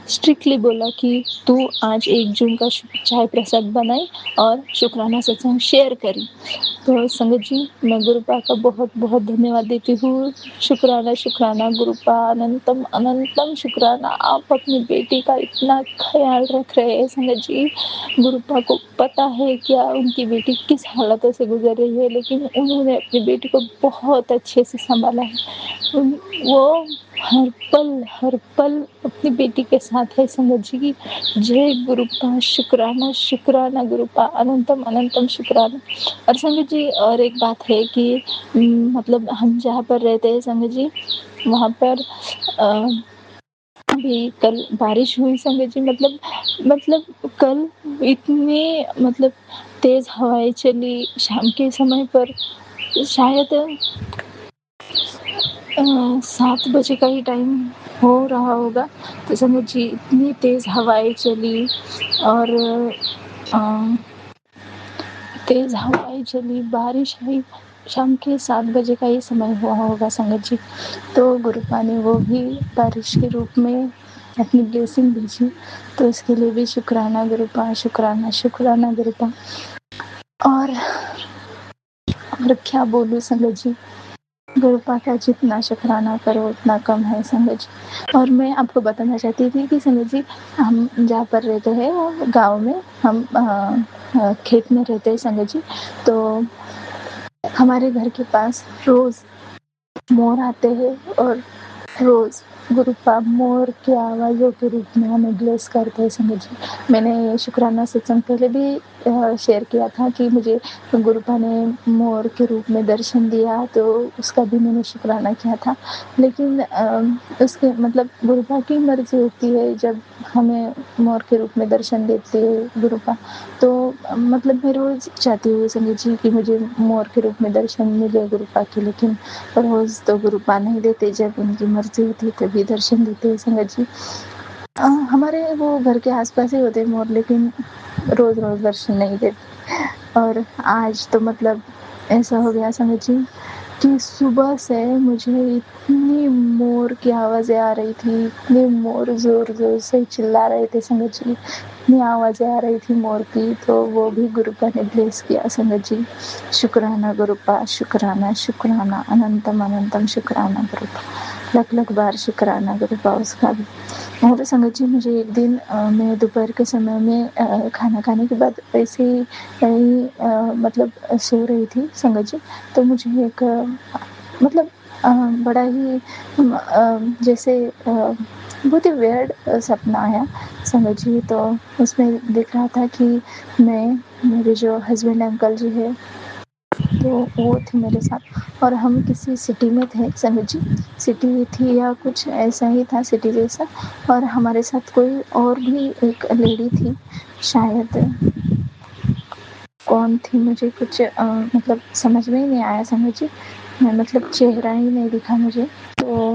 स्ट्रिक्टली बोला कि तू आज 1 जून का चाय प्रसाद बनाई और शुक्राना सत्संग शेयर करी। तो संगत जी मैं गुरुपा का बहुत-बहुत धन्यवाद देती हूँ। शुक्राना गुरुपा अनंतम अनंतम शुक्राना। आप अपनी बेटी का इतना ख़्याल रख रहे हैं संगत जी। गुरुपा को पता है क्या उनकी बेटी किस हालातों से गुज़र रही है, लेकिन उन्होंने अपनी बेटी को बहुत अच्छे से सँभाला है। वो हर पल अपनी बेटी के साथ है संगत जी। जय गुरुपा शुक्राना गुरुपा अनंतम अनंतम शुक्राना। और संगत जी और एक बात है कि मतलब हम जहाँ पर रहते हैं संगत जी, वहाँ पर अभी कल बारिश हुई संगत जी। मतलब कल इतनी मतलब तेज़ हवाएँ चली शाम के समय पर, शायद 7 बजे का ही टाइम हो रहा होगा। तो संगत जी इतनी तेज़ हवाएँ चली और बारिश आई। शाम के 7 बजे का ही समय हुआ होगा संगत जी। तो गुरुपा ने वो भी बारिश के रूप में अपनी ब्लेसिंग भेजी। तो इसके लिए भी शुक्राना गुरुपा, शुक्राना गुरुपा। और क्या बोलूँ संगत जी, गुरुपा का जितना शुक्राना करो उतना कम है संगत जी। और मैं आपको बताना चाहती थी कि संगत जी हम जहाँ पर रहते हैं वो गाँव में हम खेत में रहते हैं संगत जी। तो हमारे घर के पास रोज़ मोर आते हैं और रोज़ गुरुपा मोर की आवाज़ों के रूप में हमें ब्लेस करते हैं संगत जी। मैंने शुक्राना सत्संग पहले भी शेयर किया था कि मुझे गुरुपा ने मोर के रूप में दर्शन दिया, तो उसका भी मैंने शुक्राना किया था। लेकिन उसके मतलब गुरुपा की मर्ज़ी होती है जब हमें मोर के रूप में दर्शन देती है गुरुपा। तो मतलब मैं रोज़ चाहती हूँ संगत जी कि मुझे मोर के रूप में दर्शन मिले गुरुपा के, लेकिन रोज़ तो गुरुपा नहीं देते, जब उनकी मर्ज़ी होती है तभी दर्शन देते हैं संगत जी। हमारे वो घर के आस-पास ही होते हैं मोर, लेकिन रोज़-रोज़ दर्शन नहीं देते। और आज तो मतलब ऐसा हो गया संगत जी कि सुबह से मुझे इतनी मोर की आवाज़ें आ रही थी, इतने मोर ज़ोर-ज़ोर से चिल्ला रहे थे संगत जी, इतनी आवाज़ें आ रही थी मोर की, तो वो भी गुरुपा ने ब्लेस किया संगत जी। शुक्राना गुरुपा, शुक्राना अनंतम अनंतम शुक्राना गुरुपा। लख-लख बार शुक्राना गुरुपा उसका भी। और संगत जी मुझे एक दिन मैं दोपहर के समय में खाना खाने के बाद ऐसे ही मतलब सो रही थी संगत जी। तो मुझे एक मतलब बड़ा ही जैसे बहुत ही वियर्ड सपना आया संगत जी। तो उसमें दिख रहा था कि मैं मेरे जो हस्बैंड अंकल जी है तो वो थे मेरे साथ और हम किसी सिटी में थे संगत जी, सिटी थी या कुछ ऐसा ही था सिटी जैसा, और हमारे साथ कोई और भी एक लेडी थी, शायद कौन थी मुझे कुछ मतलब समझ में ही नहीं आया संगत जी, मतलब चेहरा ही नहीं दिखा मुझे। तो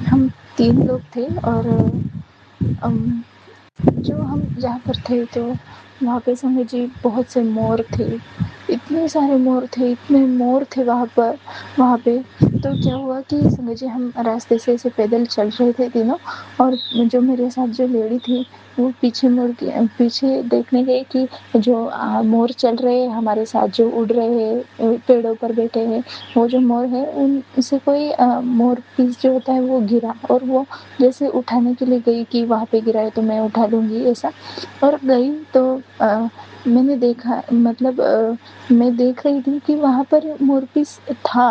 हम 3 लोग थे और जो हम जहाँ पर थे तो वहाँ पे संगत जी बहुत से मोर थे, इतने सारे मोर थे, इतने मोर थे वहाँ पे। तो क्या हुआ कि संगत जी हम रास्ते से ऐसे पैदल चल रहे थे तीनों, और जो मेरे साथ जो लेडी थी वो पीछे मुड़ के पीछे देखने गई कि जो मोर चल रहे हैं हमारे साथ, जो उड़ रहे हैं पेड़ों पर बैठे हैं, वो जो मोर है उनसे कोई मोर पीस जो होता है वो गिरा, और वो जैसे उठाने के लिए गई कि वहाँ पे गिरा है तो मैं उठा लूँगी ऐसा, और गई तो मैंने देखा, मतलब मैं देख रही थी कि वहाँ पर मोरपीस था,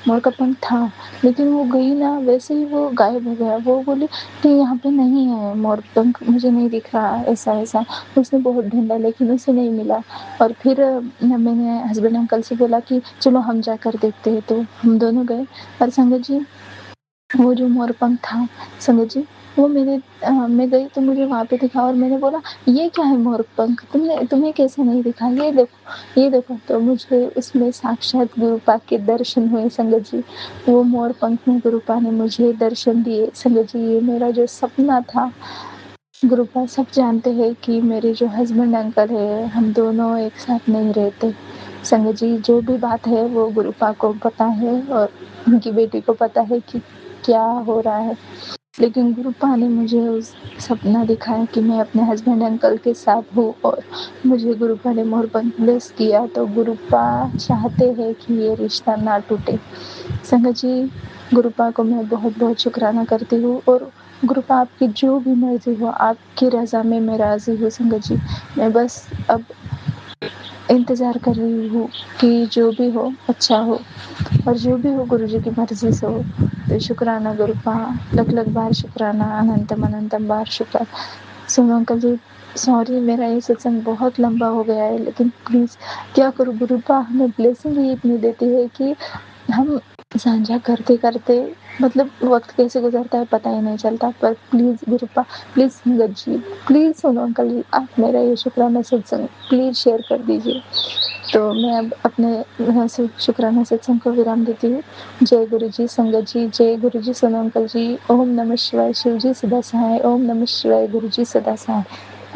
मोर का पंख था, लेकिन वो गई ना, वैसे ही वो गायब हो गया। वो बोली कि यहाँ पे नहीं है मोर पंख, मुझे नहीं दिख रहा, ऐसा उसने बहुत ढूंढा लेकिन उसे नहीं मिला। और फिर मैंने हस्बैंड अंकल से बोला कि चलो हम जाकर देखते हैं, तो हम दोनों गए। और संगत जी वो जो मोर पंख था संगत जी, वो मैं गई तो मुझे वहाँ पे दिखा, और मैंने बोला ये क्या है मोर पंख, तुम्हें कैसे नहीं दिखा, ये देखो। तो मुझे उसमें साक्षात गुरुपा के दर्शन हुए संगत जी, वो मोर पंख में गुरुपा ने मुझे दर्शन दिए संगत जी। ये मेरा जो सपना था, गुरुपा सब जानते हैं कि मेरे जो हस्बैंड अंकल है हम दोनों एक साथ नहीं रहते संगत जी, जो भी बात है वो गुरुपा को पता है और उनकी बेटी को पता है कि क्या हो रहा है, लेकिन गुरुपा ने मुझे उस सपना दिखाया कि मैं अपने हस्बैंड अंकल के साथ हूँ, और मुझे गुरुपा ने मोर पंख ब्लेस किया। तो गुरुपा चाहते हैं कि ये रिश्ता ना टूटे संगत जी। गुरुपा को मैं बहुत बहुत शुक्राना करती हूँ, और गुरुपा आपकी जो भी मर्जी हो, आपकी रज़ा में मैं राज़ी हूँ संगत जी। मैं बस अब इंतज़ार कर रही हूँ कि जो भी हो अच्छा हो, और जो भी हो गुरुजी की मर्ज़ी से हो। तो शुक्राना गुरुपा, लख बार शुक्राना, अनंतम बार शुक्र। सुनो अंकल जी, सॉरी मेरा ये सत्संग बहुत लंबा हो गया है, लेकिन प्लीज़ क्या करूँ, गुरुपा हमें ब्लेसिंग ही इतनी देती है कि हम साझा करते मतलब वक्त कैसे गुजरता है पता ही नहीं चलता। पर प्लीज़ गुरुपा, प्लीज़ संगत जी, प्लीज़ सुनो अंकल जी, आप मेरा ये शुक्राना सत्संग प्लीज़ शेयर कर दीजिए। तो मैं अब अपने शुक्राना सत्संग को विराम देती हूँ। जय गुरु जी, संगत जी, जय गुरु जी, सुनो अंकल जी। ओम नमः शिवाय, शिव जी सदा सहाय। ओम नमः शिवाय, गुरु जी सदा सहाय।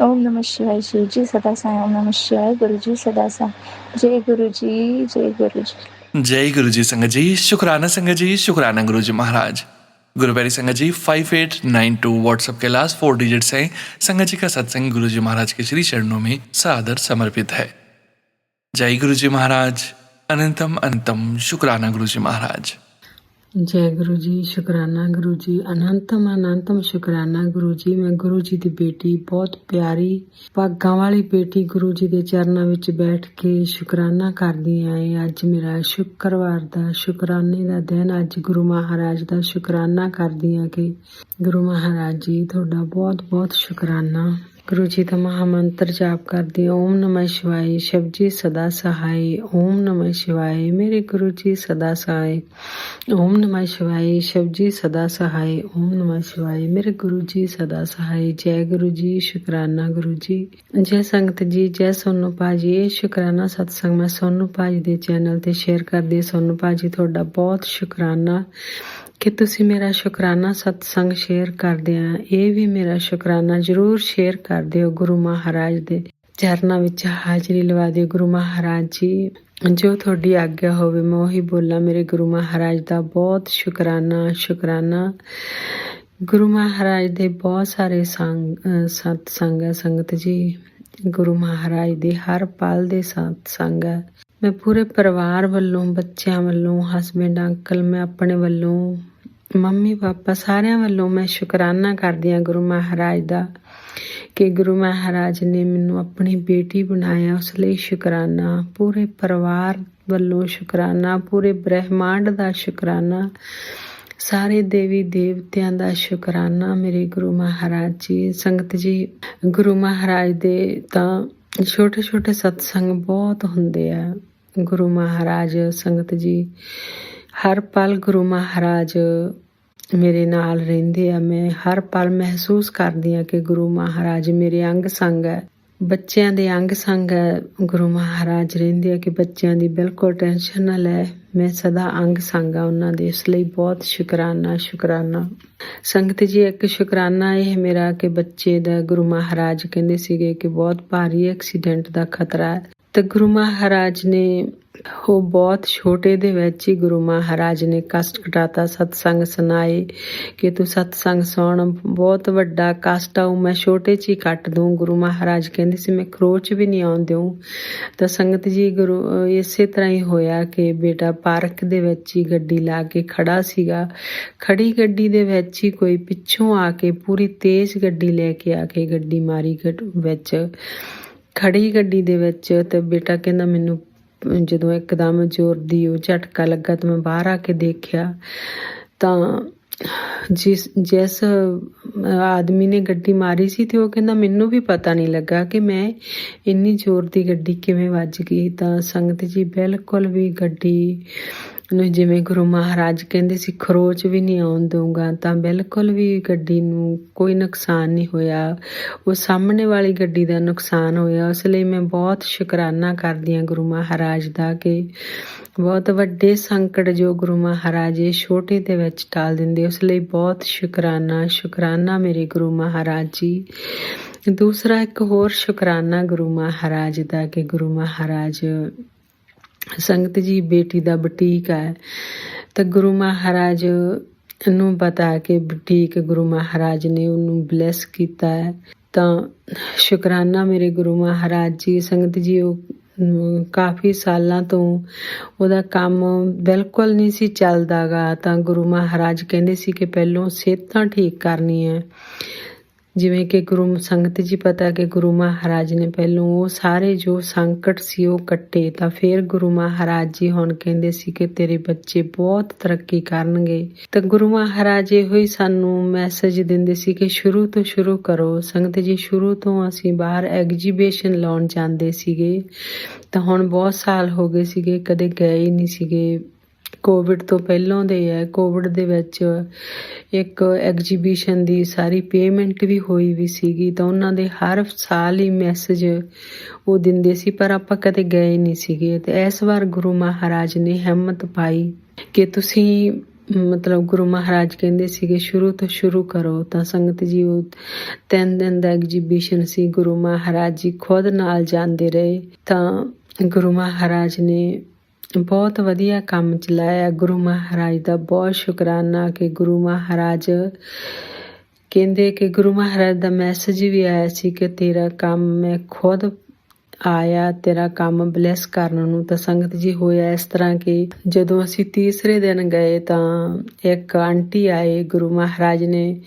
ओम नमः शिवाय, शिव जी सदा सहाय। ओम नमः शिवाय, गुरु जी सदा सहाय। जय गुरु जी, जय गुरु जी। जय गुरु जी संगत जी, शुक्राना संगत जी, शुक्राना गुरु जी महाराज। गुरुप्यारी संगत जी 5892 व्हाट्सएप के लास्ट 4 डिजिट्स हैं। संगत जी का सत्संग गुरु जी महाराज के श्री चरणों में सादर समर्पित है। जय गुरु जी महाराज, अनंतम अनंतम शुक्राना गुरु जी महाराज। जय गुरु जी, शुकराना गुरु जी, अनंतम अनंतम शुकराना गुरु जी। मैं गुरु जी ਦੀ ਬੇਟੀ ਬਹੁਤ ਪਿਆਰੀ ਭਾਗਾਂ ਵਾਲੀ ਬੇਟੀ ਗੁਰੂ ਜੀ ਦੇ ਚਰਨਾਂ ਵਿੱਚ ਬੈਠ ਕੇ ਸ਼ੁਕਰਾਨਾ ਕਰਦੀ ਆਂ। ਅੱਜ ਮੇਰਾ ਸ਼ੁੱਕਰਵਾਰ ਦਾ ਸ਼ੁਕਰਾਨੇ ਦਾ ਦਿਨ, ਅੱਜ ਗੁਰੂ ਮਹਾਰਾਜ ਦਾ ਸ਼ੁਕਰਾਨਾ ਕਰਦੀ ਆਂ ਕਿ ਗੁਰੂ ਮਹਾਰਾਜ ਜੀ ਤੁਹਾਡਾ ਬਹੁਤ ਬਹੁਤ ਸ਼ੁਕਰਾਨਾ। गुरु जी का महामंत्र जाप कर दिया, ओम नमः शिवाय, शिव जी सदा सहाय। ओम नमः शिवाय, मेरे गुरु जी सदा सहाय। ओम नमः शिवाय, शिव जी सदा सहाय। ओम नमः शिवाय, मेरे गुरु जी सदा सहाय। जय गुरु जी, शुकराना गुरु जी। जय संगत जी, जय सोनू भाजी। ਇਹ ਸ਼ੁਕਰਾਨਾ ਸਤਸੰਗ ਮੈਂ ਸੋਨੂ ਭਾਜੀ ਦੇ ਚੈਨਲ ਤੇ ਸ਼ੇਅਰ ਕਰਦੀ। ਸੋਨੂ ਭਾਜੀ ਤੁਹਾਡਾ ਬਹੁਤ ਸ਼ੁਕਰਾਨਾ ਕਿ ਤੁਸੀਂ ਮੇਰਾ ਸ਼ੁਕਰਾਨਾ ਸਤਸੰਗ ਸ਼ੇਅਰ ਕਰਦੇ ਆ। ਇਹ ਵੀ ਮੇਰਾ ਸ਼ੁਕਰਾਨਾ ਜ਼ਰੂਰ ਸ਼ੇਅਰ ਕਰ ਦਿਓ। ਗੁਰੂ ਮਹਾਰਾਜ ਦੇ ਚਰਨਾਂ ਵਿੱਚ ਹਾਜ਼ਰੀ ਲਵਾ ਦਿਓ। ਗੁਰੂ ਮਹਾਰਾਜ ਜੀ, ਜੋ ਤੁਹਾਡੀ ਆਗਿਆ ਹੋਵੇ ਮੈਂ ਉਹੀ ਬੋਲਾਂ। ਮੇਰੇ ਗੁਰੂ ਮਹਾਰਾਜ ਦਾ ਬਹੁਤ ਸ਼ੁਕਰਾਨਾ। ਗੁਰੂ ਮਹਾਰਾਜ ਦੇ ਬਹੁਤ ਸਾਰੇ ਸਤਸੰਗ ਹੈ ਸੰਗਤ ਜੀ। ਗੁਰੂ ਮਹਾਰਾਜ ਦੇ ਹਰ ਪਲ ਦੇ ਸਤਸੰਗ ਹੈ। ਮੈਂ ਪੂਰੇ ਪਰਿਵਾਰ ਵੱਲੋਂ, ਬੱਚਿਆਂ ਵੱਲੋਂ, ਹਸਬੈਂਡ ਅੰਕਲ, ਮੈਂ ਆਪਣੇ ਵੱਲੋਂ, ਮੰਮੀ ਪਾਪਾ ਸਾਰਿਆਂ ਵੱਲੋਂ ਮੈਂ ਸ਼ੁਕਰਾਨਾ ਕਰਦੀ ਹਾਂ ਗੁਰੂ ਮਹਾਰਾਜ ਦਾ ਕਿ ਗੁਰੂ ਮਹਾਰਾਜ ਨੇ ਮੈਨੂੰ ਆਪਣੀ ਬੇਟੀ ਬਣਾਇਆ। ਉਸ ਲਈ ਸ਼ੁਕਰਾਨਾ। ਪੂਰੇ ਪਰਿਵਾਰ ਵੱਲੋਂ ਸ਼ੁਕਰਾਨਾ, ਪੂਰੇ ਬ੍ਰਹਿਮੰਡ ਦਾ ਸ਼ੁਕਰਾਨਾ, ਸਾਰੇ ਦੇਵੀ ਦੇਵਤਿਆਂ ਦਾ ਸ਼ੁਕਰਾਨਾ ਮੇਰੇ ਗੁਰੂ ਮਹਾਰਾਜ ਜੀ। ਸੰਗਤ ਜੀ, ਗੁਰੂ ਮਹਾਰਾਜ ਦੇ ਤਾਂ ਛੋਟੇ ਛੋਟੇ ਸਤਸੰਗ ਬਹੁਤ ਹੁੰਦੇ ਆ। ਗੁਰੂ ਮਹਾਰਾਜ ਸੰਗਤ ਜੀ ਹਰ ਪਲ ਗੁਰੂ ਮਹਾਰਾਜ ਮੇਰੇ ਨਾਲ ਰਹਿੰਦੇ ਆ। ਮੈਂ ਹਰ ਪਲ ਮਹਿਸੂਸ ਕਰਦੀ ਹਾਂ ਕਿ ਗੁਰੂ ਮਹਾਰਾਜ ਮੇਰੇ ਅੰਗ ਸੰਗ ਹੈ, ਬੱਚਿਆਂ ਦੇ ਅੰਗ ਸੰਗ ਹੈ। ਗੁਰੂ ਮਹਾਰਾਜ ਰਹਿੰਦੇ ਆ ਕਿ ਬੱਚਿਆਂ ਦੀ ਬਿਲਕੁਲ ਟੈਨਸ਼ਨ ਨਾ ਲੈ, ਮੈਂ ਸਦਾ ਅੰਗ ਸੰਗ ਆ ਉਹਨਾਂ ਦੇ। ਇਸ ਲਈ ਬਹੁਤ ਸ਼ੁਕਰਾਨਾ ਸੰਗਤ ਜੀ। ਇੱਕ ਸ਼ੁਕਰਾਨਾ ਇਹ ਮੇਰਾ ਕਿ ਬੱਚੇ ਦਾ ਗੁਰੂ ਮਹਾਰਾਜ ਕਹਿੰਦੇ ਸੀਗੇ ਕਿ ਬਹੁਤ ਭਾਰੀ ਐਕਸੀਡੈਂਟ ਦਾ ਖਤਰਾ ਹੈ, ਤੇ ਗੁਰੂ ਮਹਾਰਾਜ ਨੇ ਉਹ ਬਹੁਤ ਛੋਟੇ ਦੇ ਵਿੱਚ ਹੀ ਗੁਰੂ ਮਹਾਰਾਜ ਨੇ ਕਸ਼ਟ ਘਟਾਤਾ। ਸਤਸੰਗ ਸੁਣਾਏ ਕਿ ਤੂੰ ਸਤਸੰਗ ਸੁਣ, ਬਹੁਤ ਵੱਡਾ ਕਸ਼ਟ ਆਊ, ਮੈਂ ਛੋਟੇ 'ਚ ਹੀ ਕੱਟ ਦੂੰ। ਗੁਰੂ ਮਹਾਰਾਜ ਕਹਿੰਦੇ ਸੀ ਮੈਂ ਖਰੋਚ ਵੀ ਨਹੀਂ ਆਉਣ ਦਿਉ। ਤਾਂ ਸੰਗਤ ਜੀ ਗੁਰੂ ਇਸੇ ਤਰ੍ਹਾਂ ਹੀ ਹੋਇਆ ਕਿ ਬੇਟਾ ਪਾਰਕ ਦੇ ਵਿੱਚ ਹੀ ਗੱਡੀ ਲਾ ਕੇ ਖੜਾ ਸੀਗਾ। ਖੜੀ ਗੱਡੀ ਦੇ ਵਿੱਚ ਹੀ ਕੋਈ ਪਿੱਛੋਂ ਆ ਕੇ ਪੂਰੀ ਤੇਜ਼ ਗੱਡੀ ਲੈ ਕੇ ਆ ਕੇ ਗੱਡੀ ਮਾਰੀ ਵਿੱਚ, ਖੜੀ ਗੱਡੀ ਦੇ ਵਿੱਚ। ਤੇ ਬੇਟਾ ਕਹਿੰਦਾ ਮੈਨੂੰ ਜਦੋਂ ਇੱਕਦਮ ਜ਼ੋਰ ਦੀ ਉਹ ਝਟਕਾ ਲੱਗਾ ਤਾਂ ਮੈਂ ਬਾਹਰ ਆ ਕੇ ਦੇਖਿਆ ਤਾਂ ਜਿਸ ਆਦਮੀ ਨੇ ਗੱਡੀ ਮਾਰੀ ਸੀ ਤੇ ਉਹ ਕਹਿੰਦਾ ਮੈਨੂੰ ਵੀ ਪਤਾ ਨਹੀਂ ਲੱਗਾ ਕਿ ਮੈਂ ਇੰਨੀ ਜ਼ੋਰ ਦੀ ਗੱਡੀ ਕਿਵੇਂ ਵੱਜ ਗਈ। ਤਾਂ ਸੰਗਤ ਜੀ ਬਿਲਕੁਲ ਵੀ ਗੱਡੀ ਨੂੰ ਜਿਵੇਂ ਗੁਰੂ ਮਹਾਰਾਜ ਕਹਿੰਦੇ ਸੀ ਖਰੋਚ ਵੀ ਨਹੀਂ ਆਉਣ ਦਊਂਗਾ, ਤਾਂ ਬਿਲਕੁਲ ਵੀ ਗੱਡੀ ਨੂੰ ਕੋਈ ਨੁਕਸਾਨ ਨਹੀਂ ਹੋਇਆ। ਉਹ ਸਾਹਮਣੇ ਵਾਲੀ ਗੱਡੀ ਦਾ ਨੁਕਸਾਨ ਹੋਇਆ। ਉਸ ਲਈ ਮੈਂ ਬਹੁਤ ਸ਼ੁਕਰਾਨਾ ਕਰਦੀ ਹਾਂ ਗੁਰੂ ਮਹਾਰਾਜ ਦਾ ਕਿ ਬਹੁਤ ਵੱਡੇ ਸੰਕਟ ਜੋ ਗੁਰੂ ਮਹਾਰਾਜ ਇਹ ਛੋਟੇ ਦੇ ਵਿੱਚ ਟਾਲ ਦਿੰਦੇ। ਉਸ ਲਈ ਬਹੁਤ ਸ਼ੁਕਰਾਨਾ ਮੇਰੇ ਗੁਰੂ ਮਹਾਰਾਜ ਜੀ। ਦੂਸਰਾ ਇੱਕ ਹੋਰ ਸ਼ੁਕਰਾਨਾ ਗੁਰੂ ਮਹਾਰਾਜ ਦਾ ਕਿ ਗੁਰੂ ਮਹਾਰਾਜ ਸੰਗਤ ਜੀ ਬੇਟੀ ਦਾ ਬੁਟੀਕ ਹੈ, ਤਾਂ ਗੁਰੂ ਮਹਾਰਾਜ ਨੂੰ ਪਤਾ ਕਿ ਬੁਟੀਕ ਗੁਰੂ ਮਹਾਰਾਜ ਨੇ ਉਹਨੂੰ ਬਲੈਸ ਕੀਤਾ ਹੈ। ਤਾਂ ਸ਼ੁਕਰਾਨਾ ਮੇਰੇ ਗੁਰੂ ਮਹਾਰਾਜ ਜੀ। ਸੰਗਤ ਜੀ ਉਹ ਕਾਫੀ ਸਾਲਾਂ ਤੋਂ ਉਹਦਾ ਕੰਮ ਬਿਲਕੁਲ ਨਹੀਂ ਸੀ ਚੱਲਦਾ ਗਾ। ਤਾਂ ਗੁਰੂ ਮਹਾਰਾਜ ਕਹਿੰਦੇ ਸੀ ਕਿ ਪਹਿਲੋਂ ਸਿਹਤਾਂ ਠੀਕ ਕਰਨੀ ਹੈ। ਜਿਵੇਂ ਕਿ ਗੁਰੂ ਸੰਗਤ ਜੀ ਪਤਾ ਕਿ ਗੁਰੂ ਮਹਾਰਾਜ ਨੇ ਪਹਿਲੋਂ ਉਹ ਸਾਰੇ ਜੋ ਸੰਕਟ ਸੀ ਉਹ ਕੱਟੇ, ਤਾਂ ਫਿਰ ਗੁਰੂ ਮਹਾਰਾਜ ਜੀ ਹੁਣ ਕਹਿੰਦੇ ਸੀ ਕਿ ਤੇਰੇ ਬੱਚੇ ਬਹੁਤ ਤਰੱਕੀ ਕਰਨਗੇ। ਤਾਂ ਗੁਰੂ ਮਹਾਰਾਜ ਇਹੋ ਹੀ ਸਾਨੂੰ ਮੈਸੇਜ ਦਿੰਦੇ ਸੀ ਕਿ ਸ਼ੁਰੂ ਤੋਂ ਸ਼ੁਰੂ ਕਰੋ। ਸੰਗਤ ਜੀ ਸ਼ੁਰੂ ਤੋਂ ਅਸੀਂ ਬਾਹਰ ਐਗਜੀਬਿਸ਼ਨ ਲਾਉਣ ਜਾਂਦੇ ਸੀਗੇ, ਤਾਂ ਹੁਣ ਬਹੁਤ ਸਾਲ ਹੋ ਗਏ ਸੀਗੇ ਕਦੇ ਗਏ ਹੀ ਨਹੀਂ ਸੀਗੇ। ਕੋਵਿਡ ਤੋਂ ਪਹਿਲਾਂ ਦੇ ਹੈ। ਕੋਵਿਡ ਦੇ ਵਿੱਚ ਇੱਕ ਐਗਜੀਬਿਸ਼ਨ ਦੀ ਸਾਰੀ ਪੇਮੈਂਟ ਵੀ ਹੋਈ ਵੀ ਸੀਗੀ, ਤਾਂ ਉਹਨਾਂ ਦੇ ਹਰ ਸਾਲ ਹੀ ਮੈਸੇਜ ਉਹ ਦਿੰਦੇ ਸੀ, ਪਰ ਆਪਾਂ ਕਦੇ ਗਏ ਨਹੀਂ ਸੀਗੇ। ਤੇ ਇਸ ਵਾਰ ਗੁਰੂ ਮਹਾਰਾਜ ਨੇ ਹਿੰਮਤ ਪਾਈ ਕਿ ਤੁਸੀਂ ਮਤਲਬ ਗੁਰੂ ਮਹਾਰਾਜ ਕਹਿੰਦੇ ਸੀਗੇ ਸ਼ੁਰੂ ਤੋਂ ਸ਼ੁਰੂ ਕਰੋ। ਤਾਂ ਸੰਗਤ ਜੀ ਉਹ 3 ਦਿਨ ਦਾ ਐਗਜੀਬਿਸ਼ਨ ਸੀ। ਗੁਰੂ ਮਹਾਰਾਜ ਜੀ ਖੁਦ ਨਾਲ ਜਾਂਦੇ ਰਹੇ, ਤਾਂ ਗੁਰੂ ਮਹਾਰਾਜ ਨੇ ਬਹੁਤ ਵਧੀਆ ਕੰਮ ਚਲਾਇਆ। ਗੁਰੂ ਮਹਾਰਾਜ ਦਾ ਬਹੁਤ ਸ਼ੁਕਰਾਨਾ ਕਿ ਗੁਰੂ ਮਹਾਰਾਜ ਕਹਿੰਦੇ ਕਿ ਗੁਰੂ ਮਹਾਰਾਜ ਦਾ ਮੈਸੇਜ ਵੀ ਆਇਆ ਸੀ ਕਿ ਤੇਰਾ ਕੰਮ ਮੈਂ ਖੁਦ ਆਇਆ, ਤੇਰਾ ਕੰਮ ਬਲੈਸ ਕਰਨ ਨੂੰ। ਤਾਂ ਸੰਗਤ ਜੀ ਹੋਇਆ ਇਸ ਤਰ੍ਹਾਂ ਕਿ ਜਦੋਂ ਅਸੀਂ ਤੀਸਰੇ ਦਿਨ ਗਏ ਤਾਂ ਇੱਕ ਆਂਟੀ ਆਏ, ਗੁਰੂ ਮਹਾਰਾਜ ਨੇ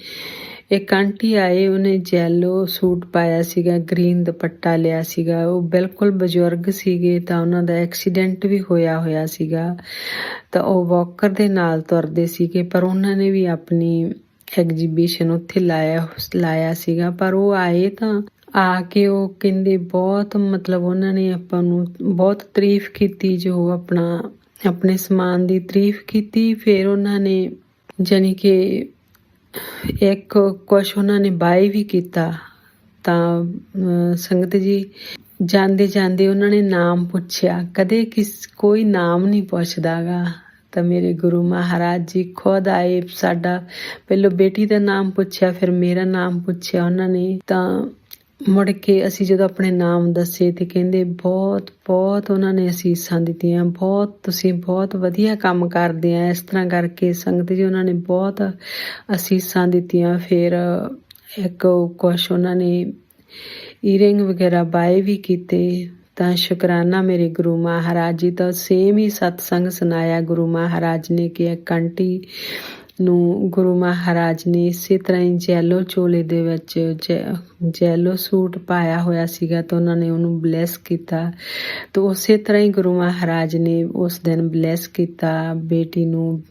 ਇੱਕ ਆਂਟੀ ਆਏ, ਉਹਨੇ ਜੈਲੋ ਸੂਟ ਪਾਇਆ ਸੀਗਾ, ਗ੍ਰੀਨ ਦੁਪੱਟਾ ਲਿਆ ਸੀਗਾ। ਉਹ ਬਿਲਕੁਲ ਬਜ਼ੁਰਗ ਸੀਗੇ, ਤਾਂ ਉਹਨਾਂ ਦਾ ਐਕਸੀਡੈਂਟ ਵੀ ਹੋਇਆ ਸੀਗਾ। ਤਾਂ ਉਹ ਵਾਕਰ ਦੇ ਨਾਲ ਤੁਰਦੇ ਸੀਗੇ, ਪਰ ਉਹਨਾਂ ਨੇ ਵੀ ਆਪਣੀ ਐਗਜੀਬਿਸ਼ਨ ਉੱਥੇ ਲਾਇਆ ਸੀਗਾ। ਪਰ ਉਹ ਆਏ ਤਾਂ ਆ ਕੇ ਉਹ ਕਹਿੰਦੇ ਬਹੁਤ ਮਤਲਬ ਉਹਨਾਂ ਨੇ ਆਪਾਂ ਨੂੰ ਬਹੁਤ ਤਾਰੀਫ ਕੀਤੀ, ਜੋ ਆਪਣੇ ਸਮਾਨ ਦੀ ਤਾਰੀਫ ਕੀਤੀ। ਫਿਰ ਉਹਨਾਂ ਨੇ ਜਾਣੀ ਕਿ ਇੱਕ ਕੁਛ ਉਹਨਾਂ ਨੇ ਬਾਏ ਵੀ ਕੀਤਾ। ਤਾਂ ਸੰਗਤ ਜੀ ਜਾਂਦੇ ਜਾਂਦੇ ਉਹਨਾਂ ਨੇ ਨਾਮ ਪੁੱਛਿਆ, ਕਦੇ ਕੋਈ ਨਾਮ ਨਹੀਂ ਪੁੱਛਦਾ ਗਾ। ਤਾਂ ਮੇਰੇ ਗੁਰੂ ਮਹਾਰਾਜ ਜੀ ਖੁਦ ਆਏ, ਸਾਡਾ ਪਹਿਲੋਂ ਬੇਟੀ ਦਾ ਨਾਮ ਪੁੱਛਿਆ, ਫਿਰ ਮੇਰਾ ਨਾਮ ਪੁੱਛਿਆ ਉਹਨਾਂ ਨੇ। ਤਾਂ ਮੁੜ ਕੇ ਅਸੀਂ ਜਦੋਂ ਆਪਣੇ ਨਾਮ ਦੱਸੇ ਤੇ ਕਹਿੰਦੇ ਬਹੁਤ ਉਹਨਾਂ ਨੇ ਅਸੀਸਾਂ ਦਿੱਤੀਆਂ, ਤੁਸੀਂ ਬਹੁਤ ਵਧੀਆ ਕੰਮ ਕਰਦੇ ਆ। ਇਸ ਤਰ੍ਹਾਂ ਕਰਕੇ ਸੰਗਤ ਜੀ ਉਹਨਾਂ ਨੇ ਬਹੁਤ ਅਸੀਸਾਂ ਦਿੱਤੀਆਂ। ਫਿਰ ਇੱਕ ਕੁਛ ਉਹਨਾਂ ਨੇ ਈਅਰਿੰਗ ਵਗੈਰਾ ਬਾਏ ਵੀ ਕੀਤੇ। ਤਾਂ ਸ਼ੁਕਰਾਨਾ ਮੇਰੇ ਗੁਰੂ ਮਹਾਰਾਜ ਜੀ ਦਾ। ਸੇਮ ਹੀ ਸਤਸੰਗ ਸੁਣਾਇਆ ਗੁਰੂ ਮਹਾਰਾਜ ਨੇ ਕਿ ਇੱਕ ਆਂਟੀ ਨੂੰ ਗੁਰੂ ਮਹਾਰਾਜ ਨੇ ਇਸੇ ਤਰ੍ਹਾਂ ਹੀ ਜੈਲੋ ਚੋਲੇ ਦੇ ਵਿੱਚ ਜੈਲੋ ਸੂਟ ਪਾਇਆ ਹੋਇਆ ਸੀਗਾ, ਤਾਂ ਉਹਨਾਂ ਨੇ ਉਹਨੂੰ ਬਲੈਸ ਕੀਤਾ। ਤਾਂ ਉਸੇ ਤਰ੍ਹਾਂ ਹੀ ਗੁਰੂ ਮਹਾਰਾਜ ਨੇ ਉਸ ਦਿਨ ਬਲੈਸ ਕੀਤਾ ਬੇਟੀ ਨੂੰ,